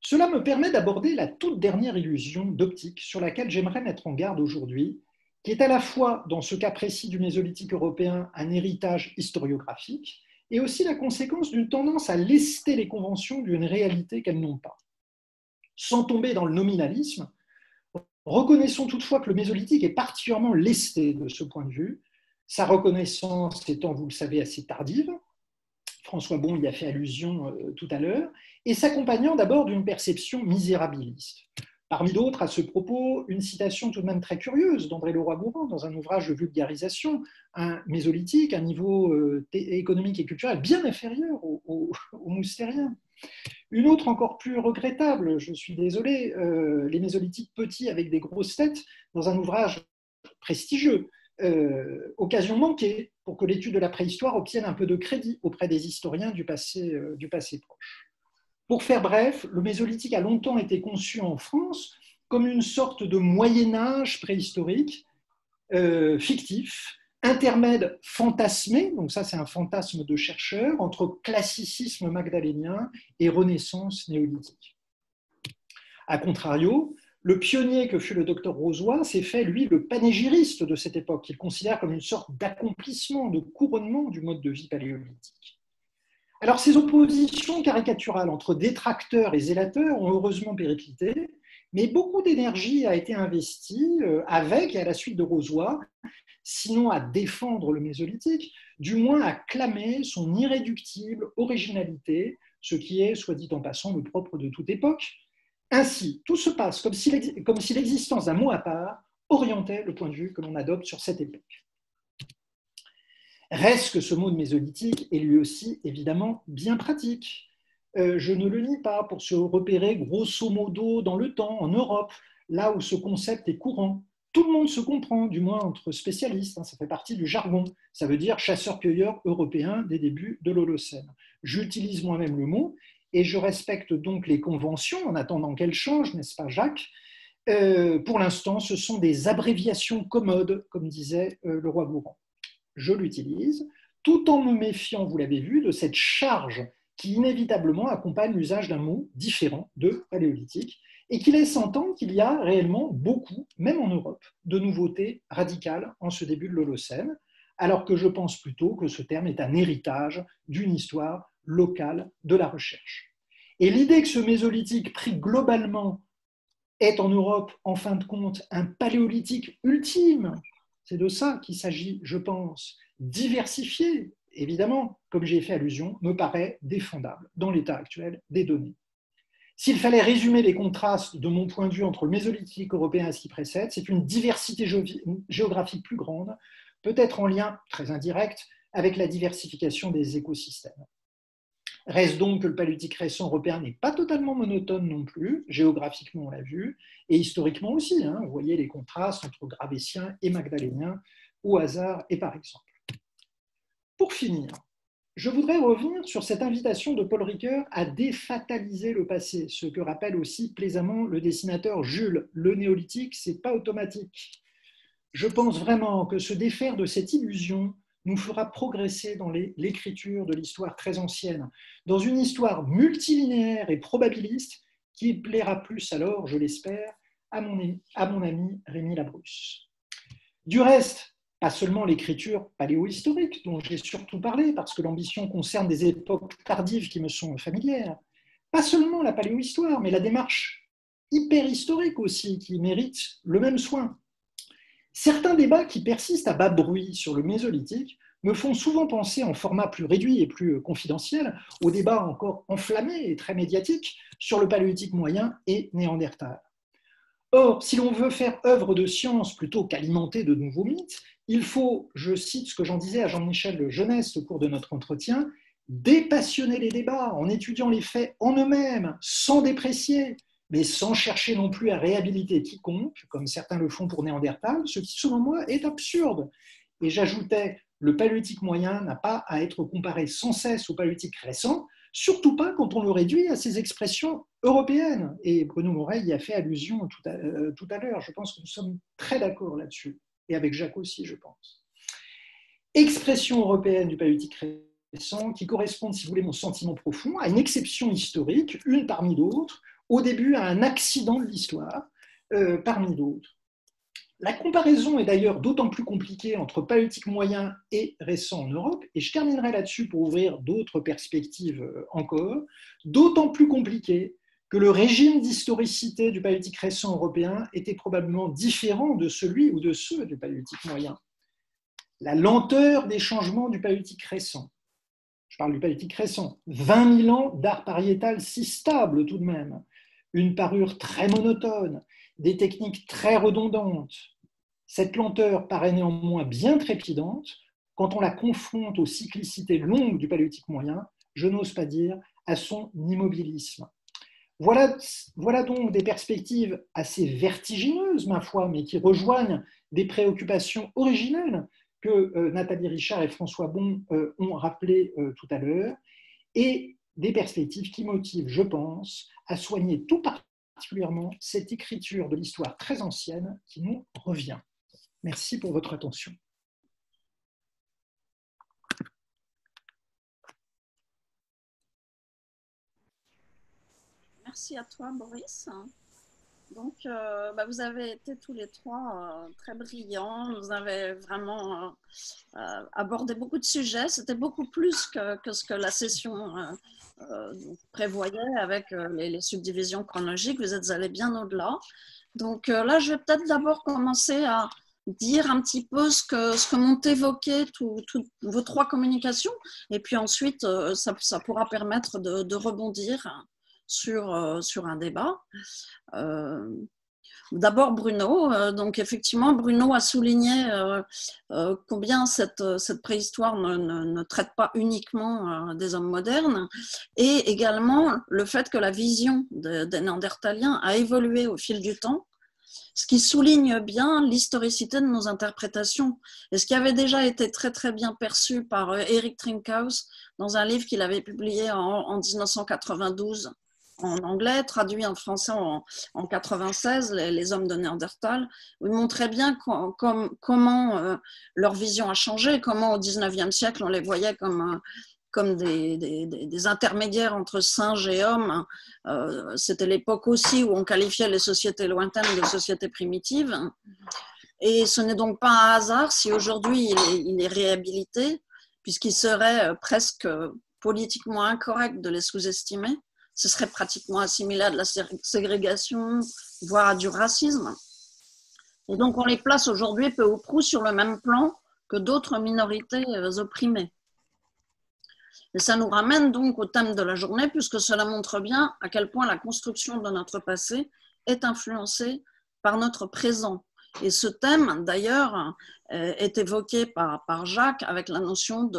Cela me permet d'aborder la toute dernière illusion d'optique sur laquelle j'aimerais mettre en garde aujourd'hui, qui est à la fois, dans ce cas précis du mésolithique européen, un héritage historiographique et aussi la conséquence d'une tendance à lester les conventions d'une réalité qu'elles n'ont pas. Sans tomber dans le nominalisme, reconnaissons toutefois que le mésolithique est particulièrement lesté de ce point de vue, sa reconnaissance étant, vous le savez, assez tardive. François Bon y a fait allusion tout à l'heure, et s'accompagnant d'abord d'une perception misérabiliste. Parmi d'autres, à ce propos, une citation tout de même très curieuse d'André Leroy-Gourhan dans un ouvrage de vulgarisation, un mésolithique, un niveau économique et culturel bien inférieur au moustérien. Une autre encore plus regrettable, je suis désolé, les mésolithiques petits avec des grosses têtes, dans un ouvrage prestigieux, occasion manquée pour que l'étude de la préhistoire obtienne un peu de crédit auprès des historiens du passé proche. Pour faire bref, le mésolithique a longtemps été conçu en France comme une sorte de Moyen-Âge préhistorique, fictif, intermède fantasmé, donc ça c'est un fantasme de chercheur, entre classicisme magdalénien et renaissance néolithique. A contrario, le pionnier que fut le docteur Rozoy s'est fait, lui, le panégyriste de cette époque, qu'il considère comme une sorte d'accomplissement, de couronnement du mode de vie paléolithique. Alors, ces oppositions caricaturales entre détracteurs et zélateurs ont heureusement périclité, mais beaucoup d'énergie a été investie avec et à la suite de Rozoy, sinon à défendre le mésolithique, du moins à clamer son irréductible originalité, ce qui est, soit dit en passant, le propre de toute époque. Ainsi, tout se passe comme si l'existence d'un mot à part orientait le point de vue que l'on adopte sur cette époque. Reste que ce mot de mésolithique est lui aussi évidemment bien pratique. Je ne le nie pas, pour se repérer grosso modo dans le temps, en Europe, là où ce concept est courant. Tout le monde se comprend, du moins entre spécialistes, ça fait partie du jargon. Ça veut dire chasseur-cueilleur européen des débuts de l'Holocène. J'utilise moi-même le mot, et je respecte donc les conventions en attendant qu'elles changent, n'est-ce pas Jacques ? Pour l'instant, ce sont des abréviations commodes, comme disait Leroy-Gourhan. Je l'utilise, tout en me méfiant, vous l'avez vu, de cette charge qui inévitablement accompagne l'usage d'un mot différent de paléolithique et qui laisse entendre qu'il y a réellement beaucoup, même en Europe, de nouveautés radicales en ce début de l'Holocène, alors que je pense plutôt que ce terme est un héritage d'une histoire locale de la recherche. Et l'idée que ce mésolithique pris globalement est en Europe, en fin de compte, un paléolithique ultime, c'est de ça qu'il s'agit, je pense, diversifié, évidemment, comme j'ai fait allusion, me paraît défendable dans l'état actuel des données. S'il fallait résumer les contrastes de mon point de vue entre le mésolithique européen et ce qui précède, c'est une diversité géographique plus grande, peut-être en lien très indirect avec la diversification des écosystèmes. Reste donc que le paléolithique récent européen n'est pas totalement monotone non plus, géographiquement on l'a vu, et historiquement aussi. Vous voyez les contrastes entre gravétien et magdalénien, au hasard et par exemple. Pour finir, je voudrais revenir sur cette invitation de Paul Ricoeur à défataliser le passé, ce que rappelle aussi plaisamment le dessinateur Jules. Le néolithique, ce n'est pas automatique. Je pense vraiment que se défaire de cette illusion nous fera progresser dans l'écriture de l'histoire très ancienne, dans une histoire multilinéaire et probabiliste qui plaira plus alors, je l'espère, à mon ami Rémi Labrusse. Du reste, pas seulement l'écriture paléohistorique dont j'ai surtout parlé, parce que l'ambition concerne des époques tardives qui me sont familières, pas seulement la paléohistoire, mais la démarche hyperhistorique aussi, qui mérite le même soin. Certains débats qui persistent à bas bruit sur le mésolithique me font souvent penser en format plus réduit et plus confidentiel aux débats encore enflammés et très médiatiques sur le paléolithique moyen et néandertal. Or, si l'on veut faire œuvre de science plutôt qu'alimenter de nouveaux mythes, il faut, je cite ce que j'en disais à Jean-Michel Jeunesse au cours de notre entretien, dépassionner les débats en étudiant les faits en eux-mêmes, sans déprécier, mais sans chercher non plus à réhabiliter quiconque, comme certains le font pour Néandertal, ce qui, selon moi, est absurde. Et j'ajoutais, le paléolithique moyen n'a pas à être comparé sans cesse au paléolithique récent, surtout pas quand on le réduit à ses expressions européennes. Et Bruno Morel y a fait allusion tout à l'heure. Je pense que nous sommes très d'accord là-dessus, et avec Jacques aussi, je pense. Expression européenne du paléolithique récent qui correspondent, si vous voulez, mon sentiment profond, à une exception historique, une parmi d'autres, au début à un accident de l'histoire, parmi d'autres. La comparaison est d'ailleurs d'autant plus compliquée entre paléolithique moyen et récent en Europe, et je terminerai là-dessus pour ouvrir d'autres perspectives encore, d'autant plus compliquée que le régime d'historicité du paléolithique récent européen était probablement différent de celui ou de ceux du paléolithique moyen. La lenteur des changements du paléolithique récent, je parle du paléolithique récent, 20 000 ans d'art pariétal si stable tout de même, une parure très monotone, des techniques très redondantes. Cette lenteur paraît néanmoins bien trépidante quand on la confronte aux cyclicités longues du paléolithique moyen, je n'ose pas dire à son immobilisme. Voilà donc des perspectives assez vertigineuses, ma foi, mais qui rejoignent des préoccupations originelles que Nathalie Richard et François Bon ont rappelées tout à l'heure, et des perspectives qui motivent, je pense, à soigner tout particulièrement cette écriture de l'histoire très ancienne qui nous revient. Merci pour votre attention. Merci à toi, Boris. Donc, vous avez été tous les trois très brillants. Vous avez vraiment abordé beaucoup de sujets. C'était beaucoup plus que ce que la session prévoyait avec les subdivisions chronologiques. Vous êtes allés bien au-delà. Donc là, je vais peut-être d'abord commencer à dire un petit peu ce que m'ont évoqué toutes vos trois communications. Et puis ensuite, ça pourra permettre de rebondir sur un débat. D'abord Bruno, donc effectivement Bruno a souligné combien cette préhistoire ne traite pas uniquement des hommes modernes, et également le fait que la vision des Néandertaliens a évolué au fil du temps, ce qui souligne bien l'historicité de nos interprétations, et ce qui avait déjà été très très bien perçu par Eric Trinkhaus dans un livre qu'il avait publié en 1992 en anglais, traduit en français en 1996, les hommes de Néandertal, où ils montraient bien comment leur vision a changé, comment au XIXe siècle on les voyait comme des intermédiaires entre singes et hommes. C'était l'époque aussi où on qualifiait les sociétés lointaines de sociétés primitives. Et ce n'est donc pas un hasard si aujourd'hui il est réhabilité, puisqu'il serait presque politiquement incorrect de les sous-estimer. Ce serait pratiquement assimilé à de la ségrégation, voire à du racisme. Et donc on les place aujourd'hui peu ou prou sur le même plan que d'autres minorités opprimées. Et ça nous ramène donc au thème de la journée, puisque cela montre bien à quel point la construction de notre passé est influencée par notre présent. Et ce thème, d'ailleurs, est évoqué par Jacques avec la notion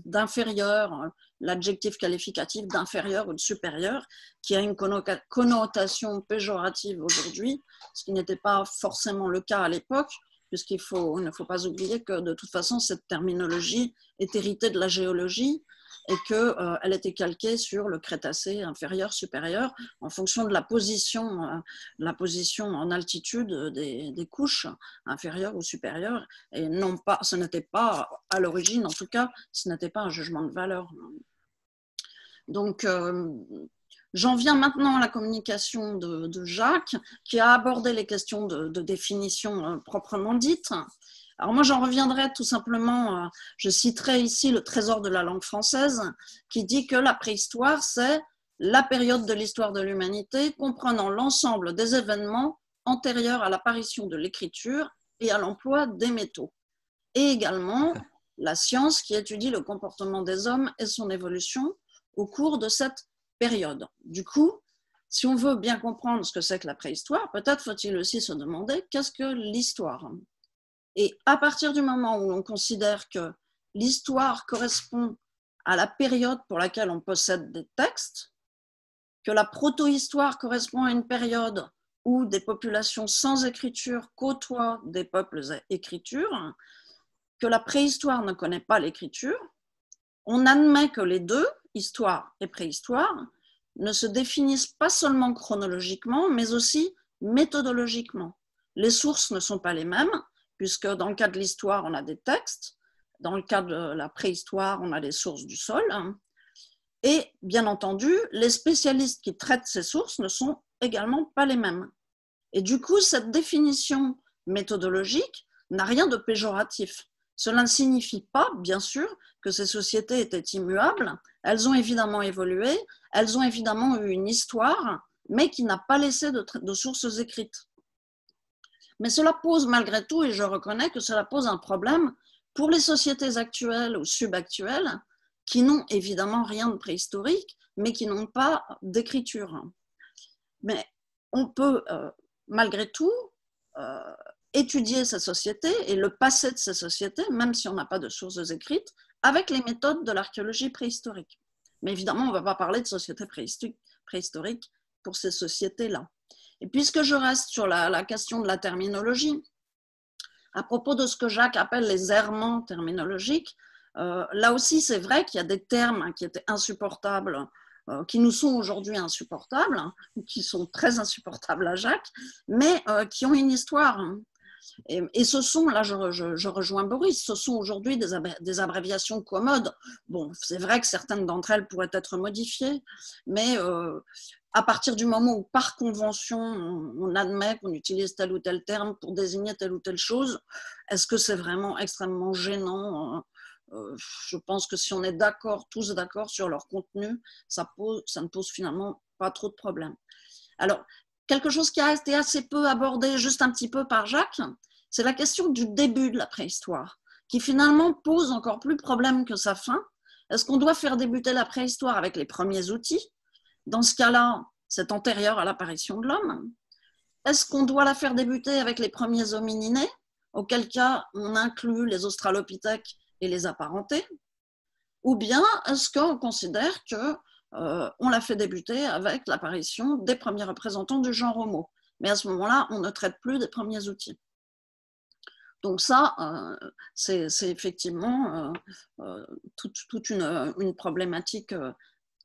d'inférieur, l'adjectif qualificatif d'inférieur ou de supérieur, qui a une connotation péjorative aujourd'hui, ce qui n'était pas forcément le cas à l'époque, puisqu'il ne faut pas oublier que de toute façon, cette terminologie est héritée de la géologie, et qu'elle était calquée sur le Crétacé inférieur, supérieur, en fonction de la position en altitude des couches inférieures ou supérieures. Et non pas, ce n'était pas, à l'origine en tout cas, ce n'était pas un jugement de valeur. Donc, j'en viens maintenant à la communication de Jacques, qui a abordé les questions de définition proprement dites. Alors moi, j'en reviendrai tout simplement, je citerai ici le Trésor de la langue française, qui dit que la préhistoire, c'est la période de l'histoire de l'humanité comprenant l'ensemble des événements antérieurs à l'apparition de l'écriture et à l'emploi des métaux. Et également la science qui étudie le comportement des hommes et son évolution au cours de cette période. Du coup, si on veut bien comprendre ce que c'est que la préhistoire, peut-être faut-il aussi se demander qu'est-ce que l'histoire ? Et à partir du moment où l'on considère que l'histoire correspond à la période pour laquelle on possède des textes, que la proto-histoire correspond à une période où des populations sans écriture côtoient des peuples à écriture, que la préhistoire ne connaît pas l'écriture, on admet que les deux, histoire et préhistoire, ne se définissent pas seulement chronologiquement, mais aussi méthodologiquement. Les sources ne sont pas les mêmes, puisque dans le cas de l'histoire, on a des textes, dans le cas de la préhistoire, on a les sources du sol, et bien entendu, les spécialistes qui traitent ces sources ne sont également pas les mêmes. Et du coup, cette définition méthodologique n'a rien de péjoratif. Cela ne signifie pas, bien sûr, que ces sociétés étaient immuables. Elles ont évidemment évolué, elles ont évidemment eu une histoire, mais qui n'a pas laissé de sources écrites. Mais cela pose malgré tout, et je reconnais que cela pose un problème pour les sociétés actuelles ou subactuelles, qui n'ont évidemment rien de préhistorique, mais qui n'ont pas d'écriture. Mais on peut, malgré tout, étudier ces sociétés et le passé de ces sociétés, même si on n'a pas de sources écrites, avec les méthodes de l'archéologie préhistorique. Mais évidemment, on ne va pas parler de sociétés préhistoriques pour ces sociétés-là. Et puisque je reste sur la question de la terminologie, à propos de ce que Jacques appelle les errements terminologiques, là aussi, c'est vrai qu'il y a des termes qui étaient insupportables, qui nous sont aujourd'hui insupportables, ou qui sont très insupportables à Jacques, mais qui ont une histoire. Et ce sont, là je rejoins Boris, ce sont aujourd'hui des abréviations commodes. Bon, c'est vrai que certaines d'entre elles pourraient être modifiées, mais à partir du moment où par convention on admet qu'on utilise tel ou tel terme pour désigner telle ou telle chose, est-ce que c'est vraiment extrêmement gênant ? Je pense que si on est d'accord, tous d'accord sur leur contenu, ça ne pose finalement pas trop de problèmes. Alors, quelque chose qui a été assez peu abordé, juste un petit peu par Jacques, c'est la question du début de la préhistoire, qui finalement pose encore plus de problèmes que sa fin. Est-ce qu'on doit faire débuter la préhistoire avec les premiers outils ? Dans ce cas-là, c'est antérieur à l'apparition de l'homme. Est-ce qu'on doit la faire débuter avec les premiers homininés, auquel cas on inclut les australopithèques et les apparentés? Ou bien est-ce qu'on considère qu'on l'a fait débuter avec l'apparition des premiers représentants du genre Homo? Mais à ce moment-là, on ne traite plus des premiers outils. Donc ça, c'est effectivement toute une problématique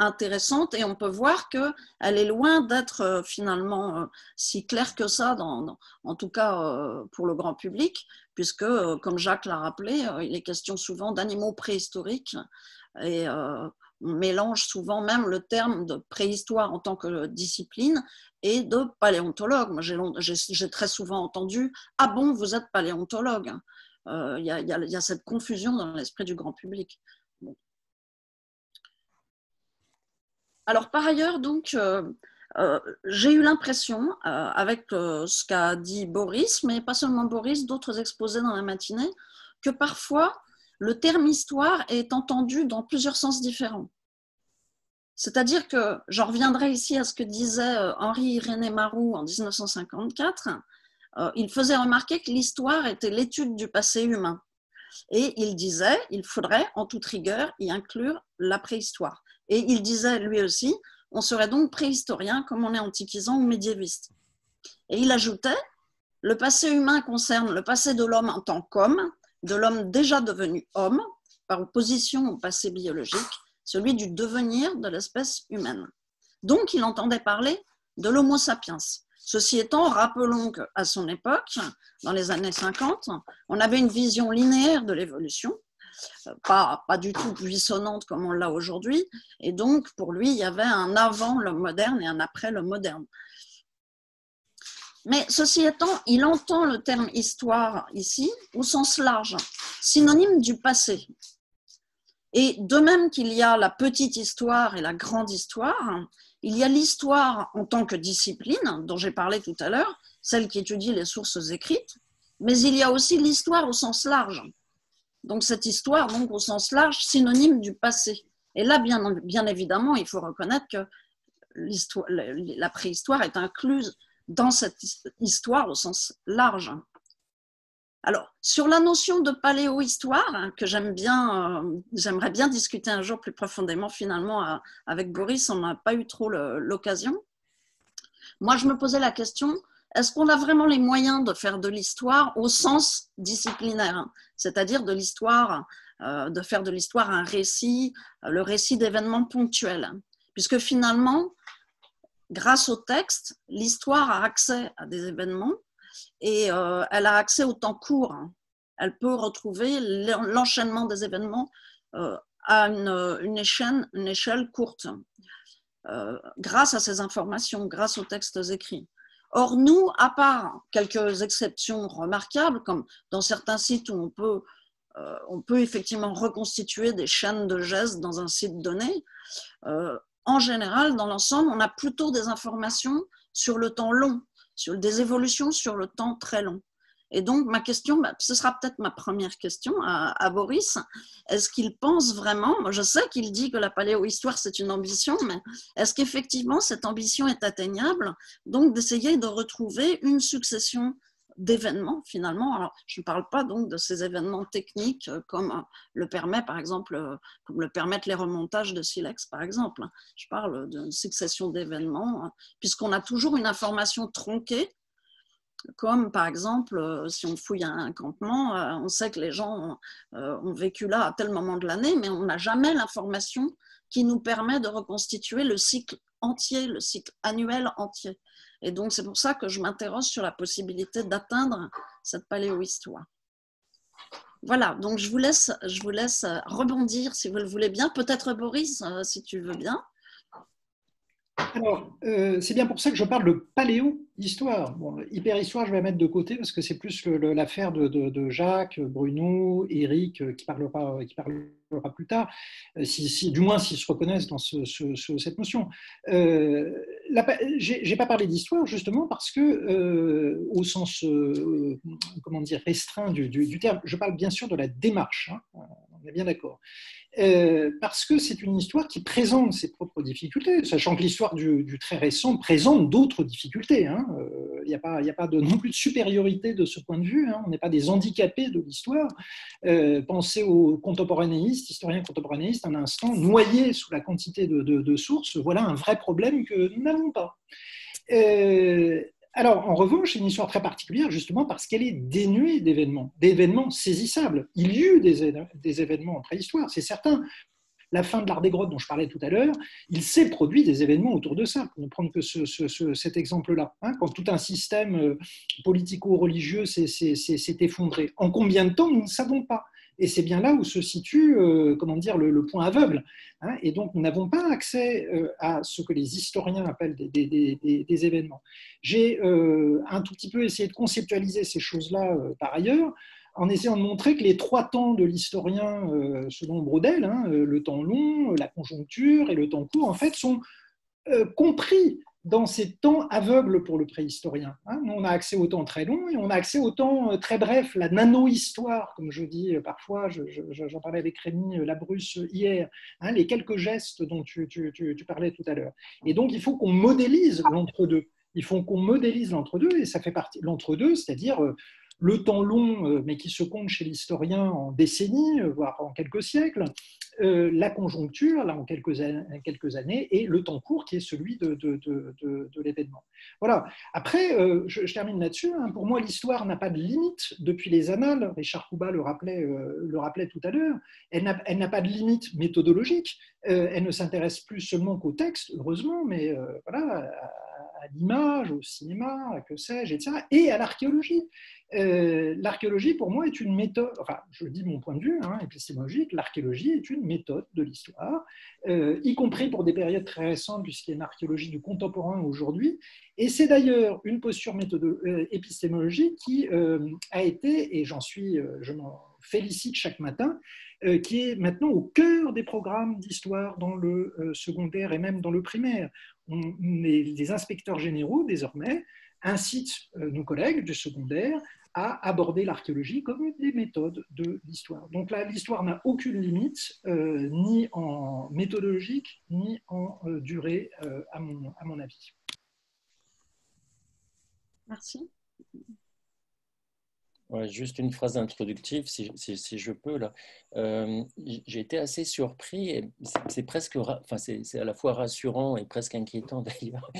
intéressante, et on peut voir qu'elle est loin d'être finalement si claire que ça, en tout cas pour le grand public, puisque, comme Jacques l'a rappelé, il est question souvent d'animaux préhistoriques, et on mélange souvent même le terme de préhistoire en tant que discipline et de paléontologue. Moi, j'ai très souvent entendu « Ah bon, vous êtes paléontologue ?» Il y a cette confusion dans l'esprit du grand public. Bon. Alors, par ailleurs, donc, j'ai eu l'impression, avec ce qu'a dit Boris, mais pas seulement Boris, d'autres exposés dans la matinée, que parfois, le terme histoire est entendu dans plusieurs sens différents. C'est-à-dire que, j'en reviendrai ici à ce que disait Henri-Irénée Marou en 1954, il faisait remarquer que l'histoire était l'étude du passé humain. Et il disait, il faudrait, en toute rigueur, y inclure la préhistoire. Et il disait, lui aussi, on serait donc préhistorien comme on est antiquisant ou médiéviste. Et il ajoutait, le passé humain concerne le passé de l'homme en tant qu'homme, de l'homme déjà devenu homme, par opposition au passé biologique, celui du devenir de l'espèce humaine. Donc, il entendait parler de l'homo sapiens. Ceci étant, rappelons qu'à son époque, dans les années 50, on avait une vision linéaire de l'évolution, pas du tout buissonnante comme on l'a aujourd'hui, et donc pour lui, il y avait un avant l'homme moderne et un après l'homme moderne. Mais ceci étant, il entend le terme histoire ici au sens large, synonyme du passé. Et de même qu'il y a la petite histoire et la grande histoire, il y a l'histoire en tant que discipline, dont j'ai parlé tout à l'heure, celle qui étudie les sources écrites, mais il y a aussi l'histoire au sens large. Donc cette histoire, donc, au sens large, synonyme du passé. Et là, bien évidemment, il faut reconnaître que la préhistoire est incluse dans cette histoire au sens large. Alors, sur la notion de paléohistoire, que j'aimerais bien discuter un jour plus profondément, finalement, avec Boris, on n'a pas eu trop l'occasion. Moi, je me posais la question est-ce qu'on a vraiment les moyens de faire de l'histoire au sens disciplinaire, c'est-à-dire de l'histoire, de faire de l'histoire un récit, le récit d'événements ponctuels, puisque finalement, grâce au texte, l'histoire a accès à des événements et elle a accès au temps court. Elle peut retrouver l'enchaînement des événements à une échelle courte, grâce à ces informations, grâce aux textes écrits. Or, nous, à part quelques exceptions remarquables, comme dans certains sites où on peut effectivement reconstituer des chaînes de gestes dans un site donné, en général, dans l'ensemble, on a plutôt des informations sur le temps long, sur des évolutions sur le temps très long. Et donc, ma question, ce sera peut-être ma première question à Boris. Est-ce qu'il pense vraiment, je sais qu'il dit que la paléohistoire, c'est une ambition, mais est-ce qu'effectivement, cette ambition est atteignable? Donc, d'essayer de retrouver une succession d'événements, finalement. Alors, je ne parle pas donc de ces événements techniques comme le permet, par exemple, comme le permettent les remontages de Silex, par exemple. Je parle d'une succession d'événements, puisqu'on a toujours une information tronquée, comme par exemple, si on fouille un campement, on sait que les gens ont vécu là à tel moment de l'année, mais on n'a jamais l'information qui nous permet de reconstituer le cycle entier, le cycle annuel entier. Et donc, c'est pour ça que je m'interroge sur la possibilité d'atteindre cette paléohistoire. Voilà, donc je vous laisse rebondir si vous le voulez bien. Peut-être Boris, si tu veux bien. Alors, c'est bien pour ça que je parle de paléo-histoire. Bon, hyper-histoire, je vais mettre de côté parce que c'est plus l'affaire de Jacques, Bruno, Eric qui parlera plus tard, du moins s'ils se reconnaissent dans cette notion. J'ai pas parlé d'histoire justement parce que, au sens comment dire, restreint du terme, je parle bien sûr de la démarche, hein, on est bien d'accord. Parce que c'est une histoire qui présente ses propres difficultés, sachant que l'histoire du très récent présente d'autres difficultés. Il n'y a pas non plus de supériorité de ce point de vue. On n'est pas des handicapés de l'histoire. Pensez aux contemporanéistes, historiens contemporanéistes, un instant, noyés sous la quantité de sources. Voilà un vrai problème que nous n'avons pas. Alors, en revanche, c'est une histoire très particulière, justement, parce qu'elle est dénuée d'événements saisissables. Il y a eu des événements en préhistoire, c'est certain. La fin de l'art des grottes dont je parlais tout à l'heure, il s'est produit des événements autour de ça, pour ne prendre que cet exemple-là. Quand tout un système politico-religieux s'est effondré. En combien de temps, nous ne savons pas. Et c'est bien là où se situe le point aveugle. Et donc, nous n'avons pas accès à ce que les historiens appellent des événements. J'ai un tout petit peu essayé de conceptualiser ces choses-là par ailleurs, en essayant de montrer que les trois temps de l'historien, selon Braudel, le temps long, la conjoncture et le temps court, en fait, sont compris dans ces temps aveugles pour le préhistorien. Nous, on a accès au temps très long et on a accès au temps très bref, la nano-histoire, comme je dis parfois, j'en parlais avec Rémi Labrusse hier, les quelques gestes dont tu parlais tout à l'heure. Et donc, il faut qu'on modélise l'entre-deux. Il faut qu'on modélise l'entre-deux, et ça fait partie de l'entre-deux, c'est-à-dire le temps long, mais qui se compte chez l'historien en décennies, voire en quelques siècles, la conjoncture, là, en quelques années, et le temps court, qui est celui de l'événement. Voilà. Après, je termine là-dessus. Pour moi, l'histoire n'a pas de limite depuis les annales. Richard Couba le rappelait tout à l'heure. Elle n'a pas de limite méthodologique. Elle ne s'intéresse plus seulement qu'au texte, heureusement, mais voilà, à l'image, au cinéma, que sais-je, etc., et à l'archéologie. L'archéologie, pour moi, est une méthode, enfin, je dis mon point de vue épistémologique, l'archéologie est une méthode de l'histoire, y compris pour des périodes très récentes, puisqu'il y a une archéologie du contemporain aujourd'hui. Et c'est d'ailleurs une posture épistémologique qui a été, et je m'en félicite chaque matin, qui est maintenant au cœur des programmes d'histoire dans le secondaire et même dans le primaire. Les inspecteurs généraux, désormais, incitent nos collègues du secondaire à aborder l'archéologie comme une des méthodes de l'histoire. Donc là, l'histoire n'a aucune limite, ni en méthodologique, ni en durée, à mon avis. Merci. Ouais, juste une phrase introductive, si je peux, là. J'ai été assez surpris, et c'est presque, enfin, c'est à la fois rassurant et presque inquiétant d'ailleurs,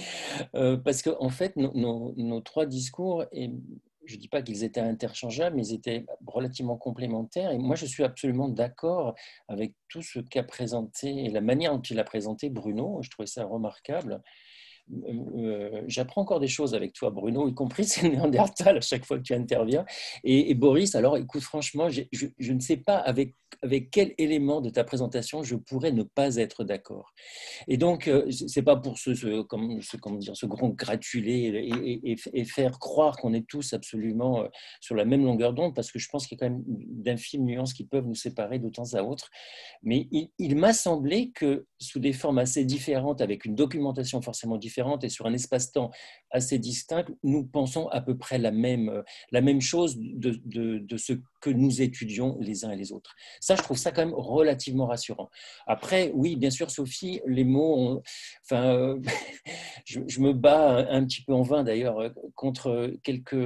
parce qu'en en fait, nos trois discours, et je ne dis pas qu'ils étaient interchangeables, mais ils étaient relativement complémentaires. Et moi, je suis absolument d'accord avec tout ce qu'a présenté et la manière dont il a présenté Bruno. Je trouvais ça remarquable. J'apprends encore des choses avec toi, Bruno, y compris ces Néandertal à chaque fois que tu interviens. Et Boris, alors écoute, franchement, je ne sais pas avec quel élément de ta présentation je pourrais ne pas être d'accord. Et donc, c'est pas pour comment dire, se congratuler et faire croire qu'on est tous absolument sur la même longueur d'onde, parce que je pense qu'il y a quand même d'infimes nuances qui peuvent nous séparer de temps à autre. Mais il m'a semblé que sous des formes assez différentes, avec une documentation forcément différente et sur un espace-temps assez distinct, nous pensons à peu près la même chose de ce que nous étudions les uns et les autres. Ça, je trouve ça quand même relativement rassurant. Après, oui, bien sûr, Sophie, les mots, enfin, je me bats un petit peu en vain d'ailleurs contre quelques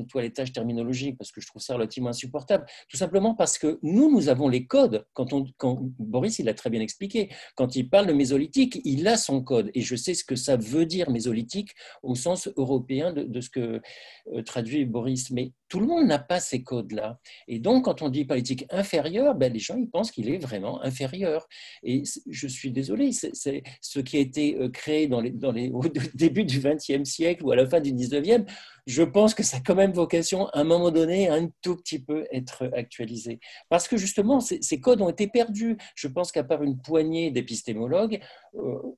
toilettages terminologiques, parce que je trouve ça relativement insupportable. Tout simplement parce que nous avons les codes. Quand Boris, il l'a très bien expliqué, quand il parle de mésolithique, il a son code. Et je sais ce que ça veut dire mésolithique au sens européen de ce que traduit Boris. Mais tout le monde n'a pas ces codes-là. Et donc, quand on dit politique inférieure, ben, les gens ils pensent qu'il est vraiment inférieur. Et je suis désolé, c'est ce qui a été créé au début du XXe siècle ou à la fin du XIXe. Je pense que ça a quand même vocation, à un moment donné, à un tout petit peu être actualisé. Parce que justement, ces codes ont été perdus. Je pense qu'à part une poignée d'épistémologues,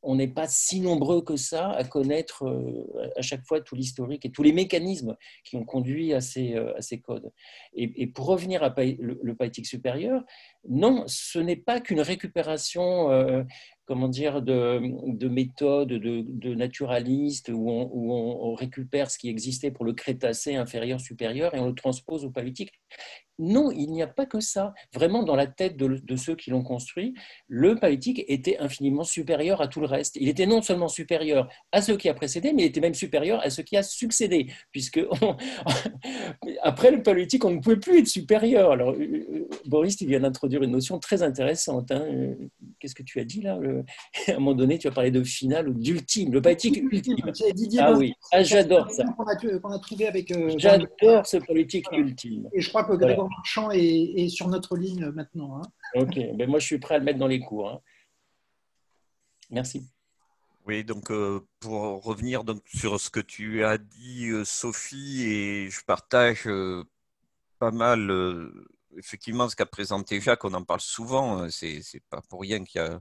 on n'est pas si nombreux que ça à connaître à chaque fois tout l'historique et tous les mécanismes qui ont conduit à ces codes. Et pour revenir à le païtique supérieur, non, ce n'est pas qu'une récupération comment dire, de méthodes de naturalistes où on récupère ce qui existait pour le Crétacé inférieur, supérieur et on le transpose au paléolithique. Non, il n'y a pas que ça. Vraiment, dans la tête de ceux qui l'ont construit, le paléolithique était infiniment supérieur à tout le reste. Il était non seulement supérieur à ce qui a précédé, mais il était même supérieur à ce qui a succédé, puisque après le paléolithique, on ne pouvait plus être supérieur. Alors, Boris, tu viens d'introduire une notion très intéressante. Hein. Qu'est-ce que tu as dit là À un moment donné, tu as parlé de finale ou d'ultime, le paléolithique ultime. C'est Didier Ah Bozin, oui, j'adore ça. qu'on a trouvé avec J'adore ce politique voilà. ultime. Et je crois que Grégoire voilà. Marchand est sur notre ligne maintenant. Hein. Ok, ben moi je suis prêt à le mettre dans les cours. Hein. Merci. Oui, donc pour revenir donc, sur ce que tu as dit, Sophie, et je partage pas mal effectivement ce qu'a présenté Jacques, on en parle souvent, c'est pas pour rien qu'il y a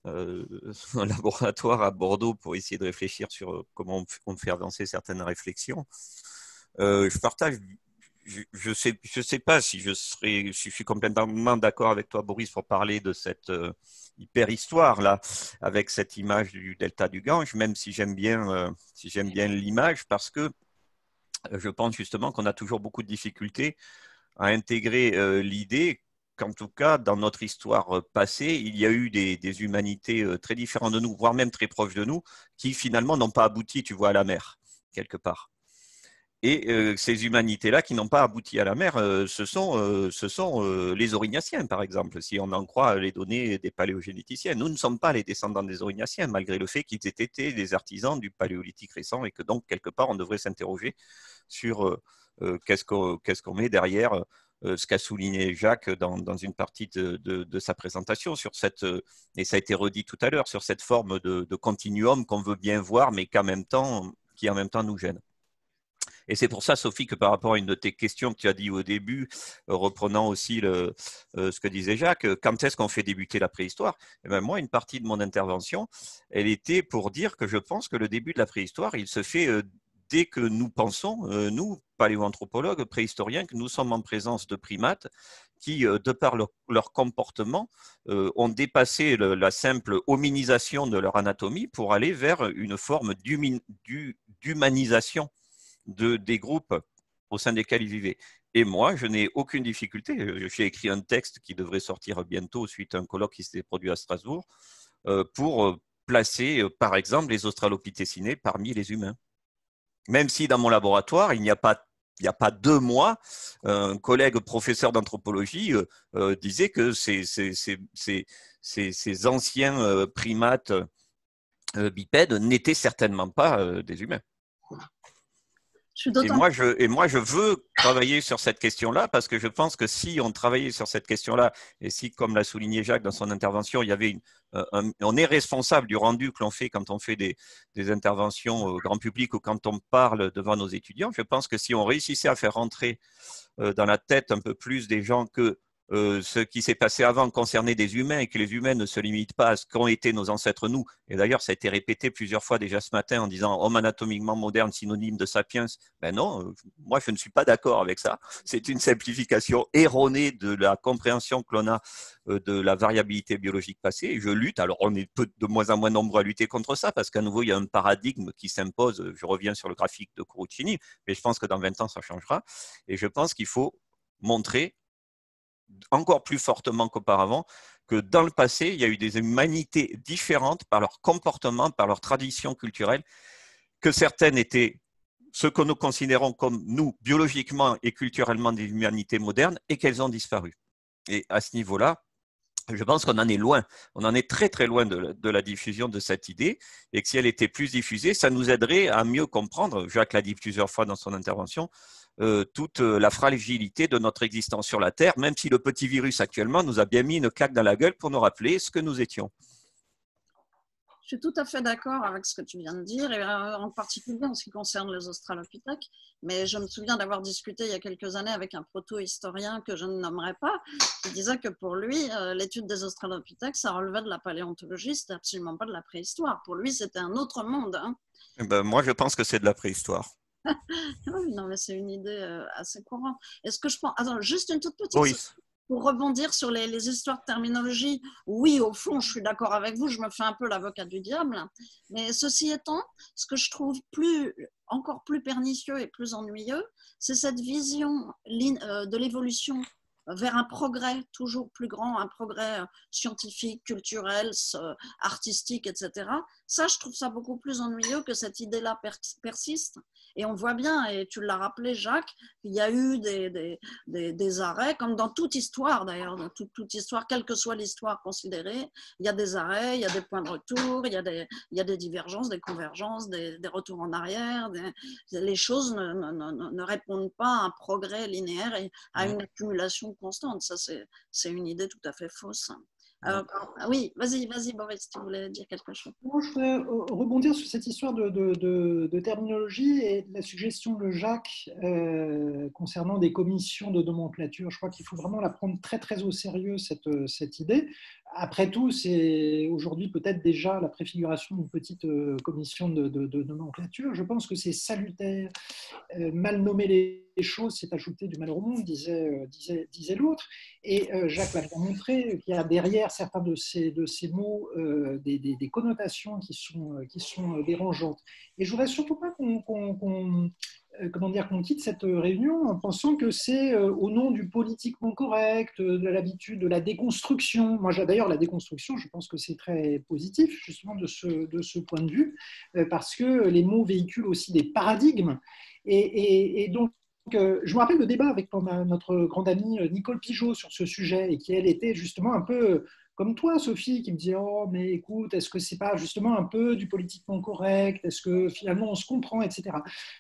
un laboratoire à Bordeaux pour essayer de réfléchir sur comment on fait avancer certaines réflexions. Je partage, je sais pas si je suis complètement d'accord avec toi, Boris, pour parler de cette hyper-histoire là, avec cette image du delta du Gange, même si j'aime bien l'image, parce que je pense justement qu'on a toujours beaucoup de difficultés à intégrer l'idée qu'en tout cas, dans notre histoire passée, il y a eu des humanités très différentes de nous, voire même très proches de nous, qui finalement n'ont pas abouti, tu vois, à la mer, quelque part. Et ces humanités-là qui n'ont pas abouti à la mer, ce sont les Aurignaciens, par exemple, si on en croit les données des paléogénéticiens. Nous ne sommes pas les descendants des Aurignaciens, malgré le fait qu'ils aient été des artisans du paléolithique récent et que donc, quelque part, on devrait s'interroger sur qu'est-ce qu'on met derrière ce qu'a souligné Jacques dans une partie de sa présentation, sur cette, et ça a été redit tout à l'heure, sur cette forme de continuum qu'on veut bien voir, mais qui en même temps nous gêne. Et c'est pour ça, Sophie, que par rapport à une de tes questions que tu as dit au début, reprenant aussi ce que disait Jacques, quand est-ce qu'on fait débuter la préhistoire? Eh bien, moi, une partie de mon intervention, elle était pour dire que je pense que le début de la préhistoire, il se fait dès que nous pensons, nous, paléoanthropologues, préhistoriens, que nous sommes en présence de primates qui, de par leur comportement, ont dépassé la simple hominisation de leur anatomie pour aller vers une forme d'humanisation des groupes au sein desquels ils vivaient. Et moi, je n'ai aucune difficulté. J'ai écrit un texte qui devrait sortir bientôt suite à un colloque qui s'est produit à Strasbourg pour placer, par exemple, les australopithècinés parmi les humains. Même si dans mon laboratoire, il n'y a pas il n'y a pas 2 mois, un collègue professeur d'anthropologie disait que ces anciens primates bipèdes n'étaient certainement pas des humains. Et moi, je veux travailler sur cette question-là parce que je pense que si on travaillait sur cette question-là et si, comme l'a souligné Jacques dans son intervention, il y avait on est responsable du rendu que l'on fait quand on fait des interventions au grand public ou quand on parle devant nos étudiants, je pense que si on réussissait à faire rentrer dans la tête un peu plus des gens que ce qui s'est passé avant concernait des humains et que les humains ne se limitent pas à ce qu'ont été nos ancêtres nous. Et d'ailleurs, ça a été répété plusieurs fois déjà ce matin en disant homme anatomiquement moderne synonyme de sapiens. Ben non, moi je ne suis pas d'accord avec ça. C'est une simplification erronée de la compréhension que l'on a de la variabilité biologique passée. Et je lutte, alors on est de moins en moins nombreux à lutter contre ça parce qu'à nouveau il y a un paradigme qui s'impose. Je reviens sur le graphique de Kurucini, mais je pense que dans 20 ans ça changera. Et je pense qu'il faut montrer encore plus fortement qu'auparavant, que dans le passé, il y a eu des humanités différentes par leur comportement, par leur tradition culturelle, que certaines étaient ce que nous considérons comme, nous, biologiquement et culturellement des humanités modernes, et qu'elles ont disparu. Et à ce niveau-là, je pense qu'on en est loin, on en est très très loin de la diffusion de cette idée, et que si elle était plus diffusée, ça nous aiderait à mieux comprendre, Jacques l'a dit plusieurs fois dans son intervention, toute la fragilité de notre existence sur la Terre, même si le petit virus actuellement nous a bien mis une claque dans la gueule pour nous rappeler ce que nous étions. Je suis tout à fait d'accord avec ce que tu viens de dire, et en particulier en ce qui concerne les australopithèques. Mais je me souviens d'avoir discuté il y a quelques années avec un proto-historien que je ne nommerai pas, qui disait que pour lui, l'étude des australopithèques, ça relevait de la paléontologie, c'était absolument pas de la préhistoire. Pour lui, c'était un autre monde. Hein. Ben, moi, je pense que c'est de la préhistoire. Oui, non, mais c'est une idée assez courante. Est-ce que je pense… Attends, juste une toute petite… Oui. Pour rebondir sur les histoires de terminologie, oui, au fond, je suis d'accord avec vous, je me fais un peu l'avocat du diable. Mais ceci étant, ce que je trouve encore plus pernicieux et plus ennuyeux, c'est cette vision de l'évolution vers un progrès toujours plus grand, un progrès scientifique, culturel, artistique, etc. Ça, je trouve ça beaucoup plus ennuyeux que cette idée-là persiste. Et on voit bien, et tu l'as rappelé, Jacques, il y a eu des arrêts, comme dans toute histoire d'ailleurs, dans toute histoire, quelle que soit l'histoire considérée, il y a des arrêts, il y a des points de retour, il y a des divergences, des convergences, des retours en arrière. Les choses ne répondent pas à un progrès linéaire et à une accumulation constante. Ça, c'est une idée tout à fait fausse. Oui, vas-y, Boris, tu voulais dire quelque chose. Moi, je voudrais rebondir sur cette histoire de terminologie et la suggestion de Jacques concernant des commissions de nomenclature. Je crois qu'il faut vraiment la prendre très très au sérieux, cette idée. Après tout, c'est aujourd'hui peut-être déjà la préfiguration d'une petite commission de nomenclature. Je pense que c'est salutaire. Mal nommer les choses, c'est ajouter du malheur au monde, disait l'autre. Et Jacques l'a bien montré qu'il y a derrière certains de ces mots des connotations qui sont dérangeantes. Et je voudrais surtout pas qu'on quitte cette réunion en pensant que c'est au nom du politiquement correct, de l'habitude de la déconstruction. Moi, d'ailleurs, la déconstruction, je pense que c'est très positif, justement, de ce point de vue, parce que les mots véhiculent aussi des paradigmes. Et donc, je me rappelle le débat avec notre grande amie Nicole Pigeot sur ce sujet, et qui, elle, était justement un peu comme toi, Sophie, qui me disait « Oh, mais écoute, est-ce que c'est pas justement un peu du politiquement correct? Est-ce que finalement on se comprend, etc. »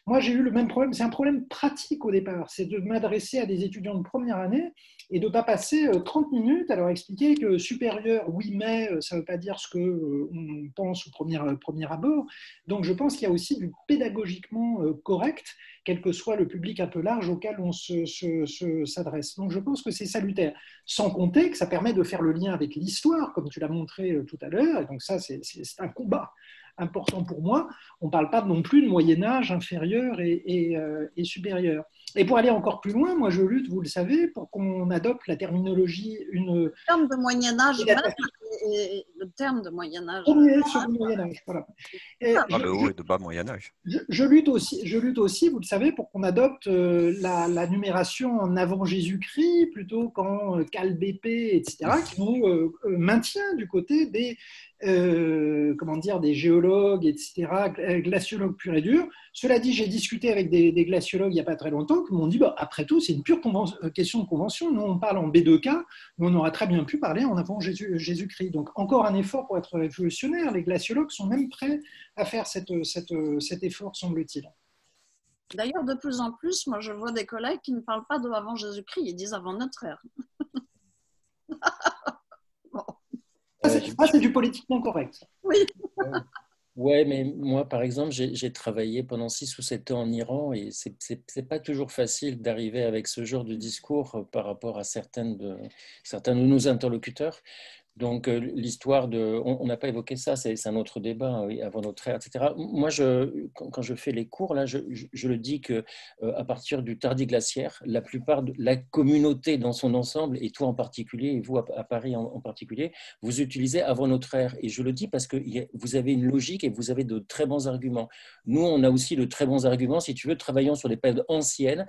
Moi, j'ai eu le même problème. C'est un problème pratique au départ. C'est de m'adresser à des étudiants de première année et de ne pas passer 30 minutes à leur expliquer que supérieur, oui, mais ça ne veut pas dire ce qu'on pense au premier abord. Donc, je pense qu'il y a aussi du pédagogiquement correct, quel que soit le public un peu large auquel on s'adresse. Donc, je pense que c'est salutaire. Sans compter que ça permet de faire le lien avec l'histoire, comme tu l'as montré tout à l'heure. Et donc, ça, c'est un combat important pour moi. On ne parle pas non plus de Moyen-Âge inférieur et supérieur. Et pour aller encore plus loin, moi, je lutte, vous le savez, pour qu'on adopte la terminologie... Le terme de Moyen-Âge, le terme de Moyen-Âge. Premier, second Moyen-Âge, voilà. Et Le haut et de bas Moyen-Âge. je lutte aussi, vous le savez, pour qu'on adopte la numération en avant Jésus-Christ plutôt qu'en Cal BP, etc., qui nous maintient du côté des, des géologues, etc., glaciologues purs et durs. Cela dit, j'ai discuté avec des glaciologues il n'y a pas très longtemps qui m'ont dit, après tout, c'est une pure question de convention. Nous, on parle en B2K, mais on aurait très bien pu parler en avant Jésus-Christ. Donc, encore un effort pour être révolutionnaire. Les glaciologues sont même prêts à faire cet effort, semble-t-il. D'ailleurs, de plus en plus, moi, je vois des collègues qui ne parlent pas de avant Jésus-Christ, ils disent avant notre ère. Bon. C'est du politiquement correct. Oui. Ouais, mais moi, par exemple, j'ai travaillé pendant 6 ou 7 ans en Iran et c'est pas toujours facile d'arriver avec ce genre de discours par rapport à certains de nos interlocuteurs. Donc, l'histoire de... On n'a pas évoqué ça, c'est un autre débat, oui, avant notre ère, etc. Moi, quand je fais les cours, là, je le dis qu'à partir du Tardiglaciaire, la plupart de la communauté dans son ensemble, et toi en particulier, et vous à Paris en particulier, vous utilisez avant notre ère. Et je le dis parce que vous avez une logique et vous avez de très bons arguments. Nous, on a aussi de très bons arguments, si tu veux, travaillant sur les périodes anciennes.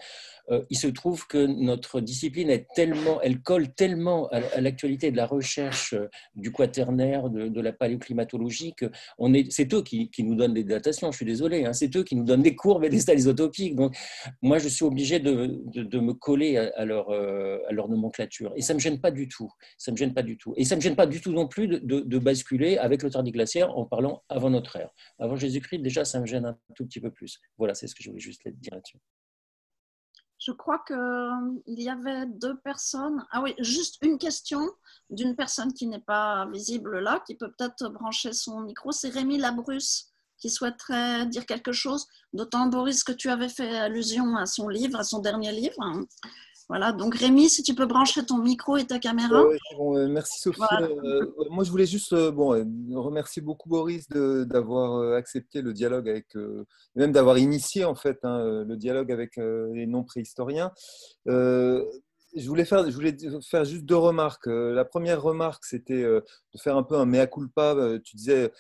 Il se trouve que notre discipline elle colle tellement à l'actualité de la recherche du quaternaire, de la paléoclimatologie, c'est eux qui nous donnent des datations, je suis désolé, hein, c'est eux qui nous donnent des courbes et des stades isotopiques. Donc, moi, je suis obligé de me coller à leur nomenclature. Et ça ne me gêne pas du tout. Ça me gêne pas du tout. Et ça ne me gêne pas du tout non plus de basculer avec le Tardiglaciaire en parlant avant notre ère. Avant Jésus-Christ, déjà, ça me gêne un tout petit peu plus. Voilà, c'est ce que je voulais juste dire là-dessus. Je crois qu'il y avait 2 personnes. Ah oui, juste une question d'une personne qui n'est pas visible là, qui peut peut-être brancher son micro. C'est Rémi Labrusse qui souhaiterait dire quelque chose. D'autant, Boris, que tu avais fait allusion à son livre, à son dernier livre. Voilà, donc Rémi, si tu peux brancher ton micro et ta caméra. Bon, merci Sophie. Voilà. Moi, je voulais juste remercier beaucoup Boris d'avoir accepté le dialogue même d'avoir initié en fait le dialogue avec les non-préhistoriens. Je voulais faire juste 2 remarques. La première remarque, c'était de faire un peu un mea culpa. Tu disais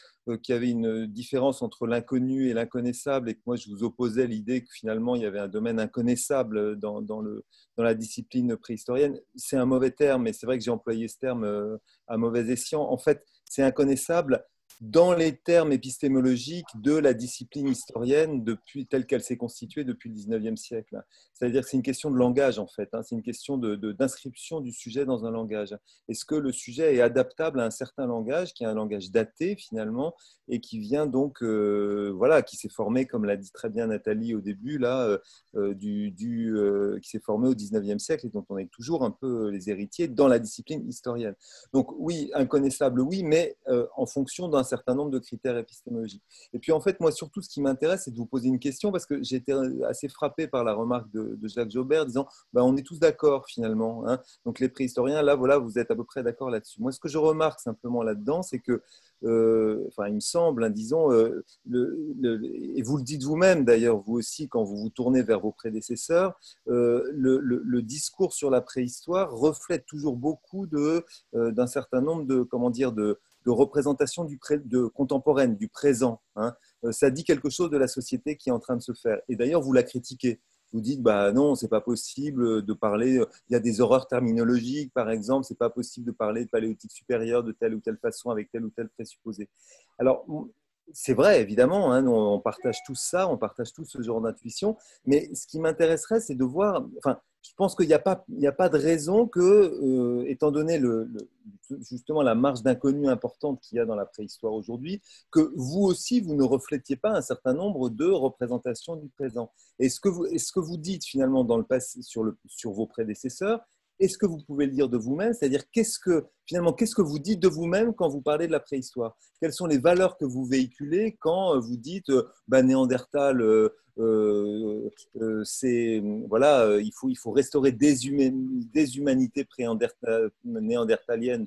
qu'il y avait une différence entre l'inconnu et l'inconnaissable et que moi, je vous opposais l'idée que finalement, il y avait un domaine inconnaissable dans la discipline préhistorienne. C'est un mauvais terme, mais c'est vrai que j'ai employé ce terme à mauvais escient. En fait, c'est inconnaissable dans les termes épistémologiques de la discipline historienne telle qu'elle s'est constituée depuis le 19e siècle. C'est-à-dire que c'est une question de langage, en fait. C'est une question d'inscription du sujet dans un langage. Est-ce que le sujet est adaptable à un certain langage, qui est un langage daté, finalement, et qui vient donc, qui s'est formé, comme l'a dit très bien Nathalie au début, qui s'est formé au 19e siècle et dont on est toujours un peu les héritiers dans la discipline historienne. Donc oui, inconnaissable, oui, mais en fonction d'un certain nombre de critères épistémologiques. Et puis en fait, moi surtout, ce qui m'intéresse, c'est de vous poser une question parce que j'ai été assez frappé par la remarque de Jacques Jaubert disant on est tous d'accord finalement. Donc les préhistoriens, là, voilà, vous êtes à peu près d'accord là-dessus. Moi, ce que je remarque simplement là-dedans, c'est que, il me semble, disons, et vous le dites vous-même d'ailleurs, vous aussi, quand vous vous tournez vers vos prédécesseurs, le discours sur la préhistoire reflète toujours beaucoup d'un certain nombre de représentations contemporaines, du présent. Ça dit quelque chose de la société qui est en train de se faire. Et d'ailleurs, vous la critiquez. Vous dites, non, c'est pas possible de parler, il y a des horreurs terminologiques, par exemple, c'est pas possible de parler de paléolithique supérieur de telle ou telle façon, avec tel ou tel présupposé. Alors, c'est vrai, évidemment, on partage tous ça, on partage tous ce genre d'intuition, mais ce qui m'intéresserait, c'est de voir, je pense qu'il n'y a pas de raison que, étant donné justement la marge d'inconnu importante qu'il y a dans la préhistoire aujourd'hui, que vous aussi, vous ne reflétiez pas un certain nombre de représentations du présent. Et ce que vous dites finalement dans le passé sur vos prédécesseurs, est-ce que vous pouvez le dire de vous-même? C'est-à-dire, qu'est-ce que vous dites de vous-même quand vous parlez de la préhistoire? Quelles sont les valeurs que vous véhiculez quand vous dites Néandertal, il faut restaurer des humanités néandertaliennes,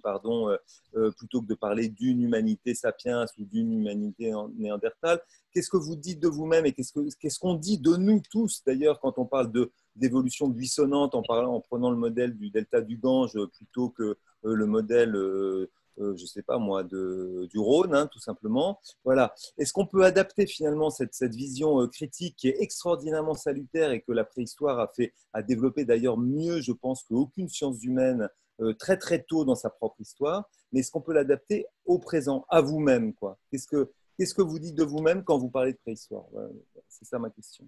plutôt que de parler d'une humanité sapiens ou d'une humanité néandertale. Qu'est-ce que vous dites de vous-même et qu'est-ce qu'on dit de nous tous d'ailleurs quand on parle de d'évolution buissonnante en prenant le modèle du delta du Gange plutôt que le modèle, je ne sais pas moi, du Rhône, hein, tout simplement. Voilà. Est-ce qu'on peut adapter finalement cette vision critique qui est extraordinairement salutaire et que la préhistoire a développé d'ailleurs mieux, je pense, qu'aucune science humaine très très tôt dans sa propre histoire, mais est-ce qu'on peut l'adapter au présent, à vous-même, quoi? Qu'est-ce que vous dites de vous-même quand vous parlez de préhistoire? Voilà, c'est ça ma question.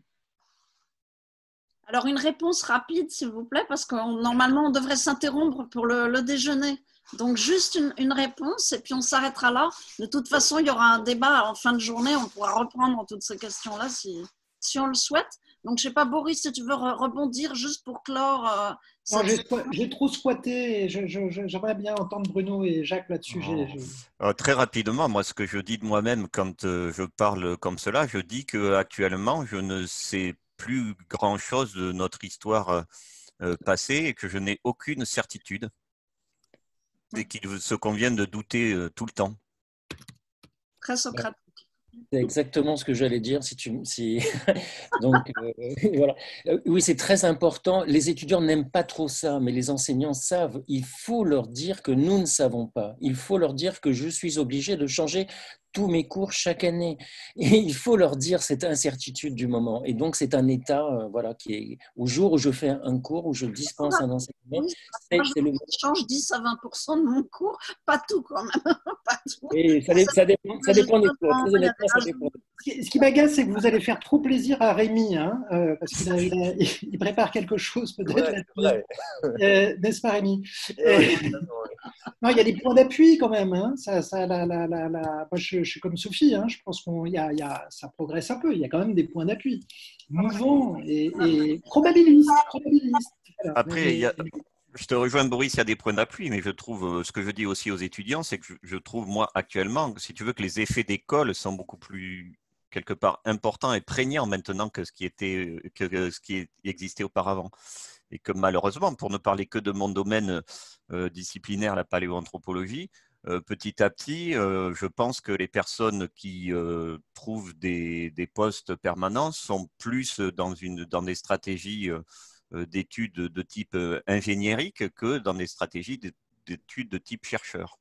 Alors, une réponse rapide, s'il vous plaît, parce que normalement, on devrait s'interrompre pour le déjeuner. Donc, juste une réponse et puis on s'arrêtera là. De toute façon, il y aura un débat en fin de journée. On pourra reprendre toutes ces questions-là si on le souhaite. Donc, je ne sais pas, Boris, si tu veux rebondir juste pour clore. Non, j'ai trop squatté et j'aimerais bien entendre Bruno et Jacques là-dessus. Très rapidement, moi, ce que je dis de moi-même quand je parle comme cela, je dis qu'actuellement, je ne sais plus grand-chose de notre histoire passée et que je n'ai aucune certitude et qu'il se convient de douter tout le temps. Très socratique. C'est exactement ce que j'allais dire. Donc, voilà. Oui, c'est très important. Les étudiants n'aiment pas trop ça, mais les enseignants savent. Il faut leur dire que nous ne savons pas. Il faut leur dire que je suis obligé de changer tous mes cours chaque année. Et il faut leur dire cette incertitude du moment. Et donc, c'est un état voilà, qui est au jour où je fais un cours, où je dispense un enseignement. Moi, je change 10 à 20% de mon cours, pas tout quand même. Pas tout. Et ça dépend des cours. Très honnêtement, ça dépend. Ce qui m'agace, c'est que vous allez faire trop plaisir à Rémi, hein, parce qu'il prépare quelque chose peut-être là-dessus. N'est-ce pas, Rémi? Non, il y a des points d'appui quand même. Hein. Moi, je suis comme Sophie, hein, je pense ça progresse un peu. Il y a quand même des points d'appui mouvants et probabilistes. Voilà. Après, je te rejoins, Boris, il y a des points d'appui, mais je trouve, ce que je dis aussi aux étudiants, c'est que je trouve, moi, actuellement, si tu veux, que les effets d'école sont beaucoup plus, quelque part, importants et prégnants maintenant que ce qui existait auparavant. Et que malheureusement, pour ne parler que de mon domaine disciplinaire, la paléoanthropologie, petit à petit, je pense que les personnes qui trouvent des postes permanents sont plus dans des stratégies d'études de type ingénierique que dans des stratégies d'études de type chercheur.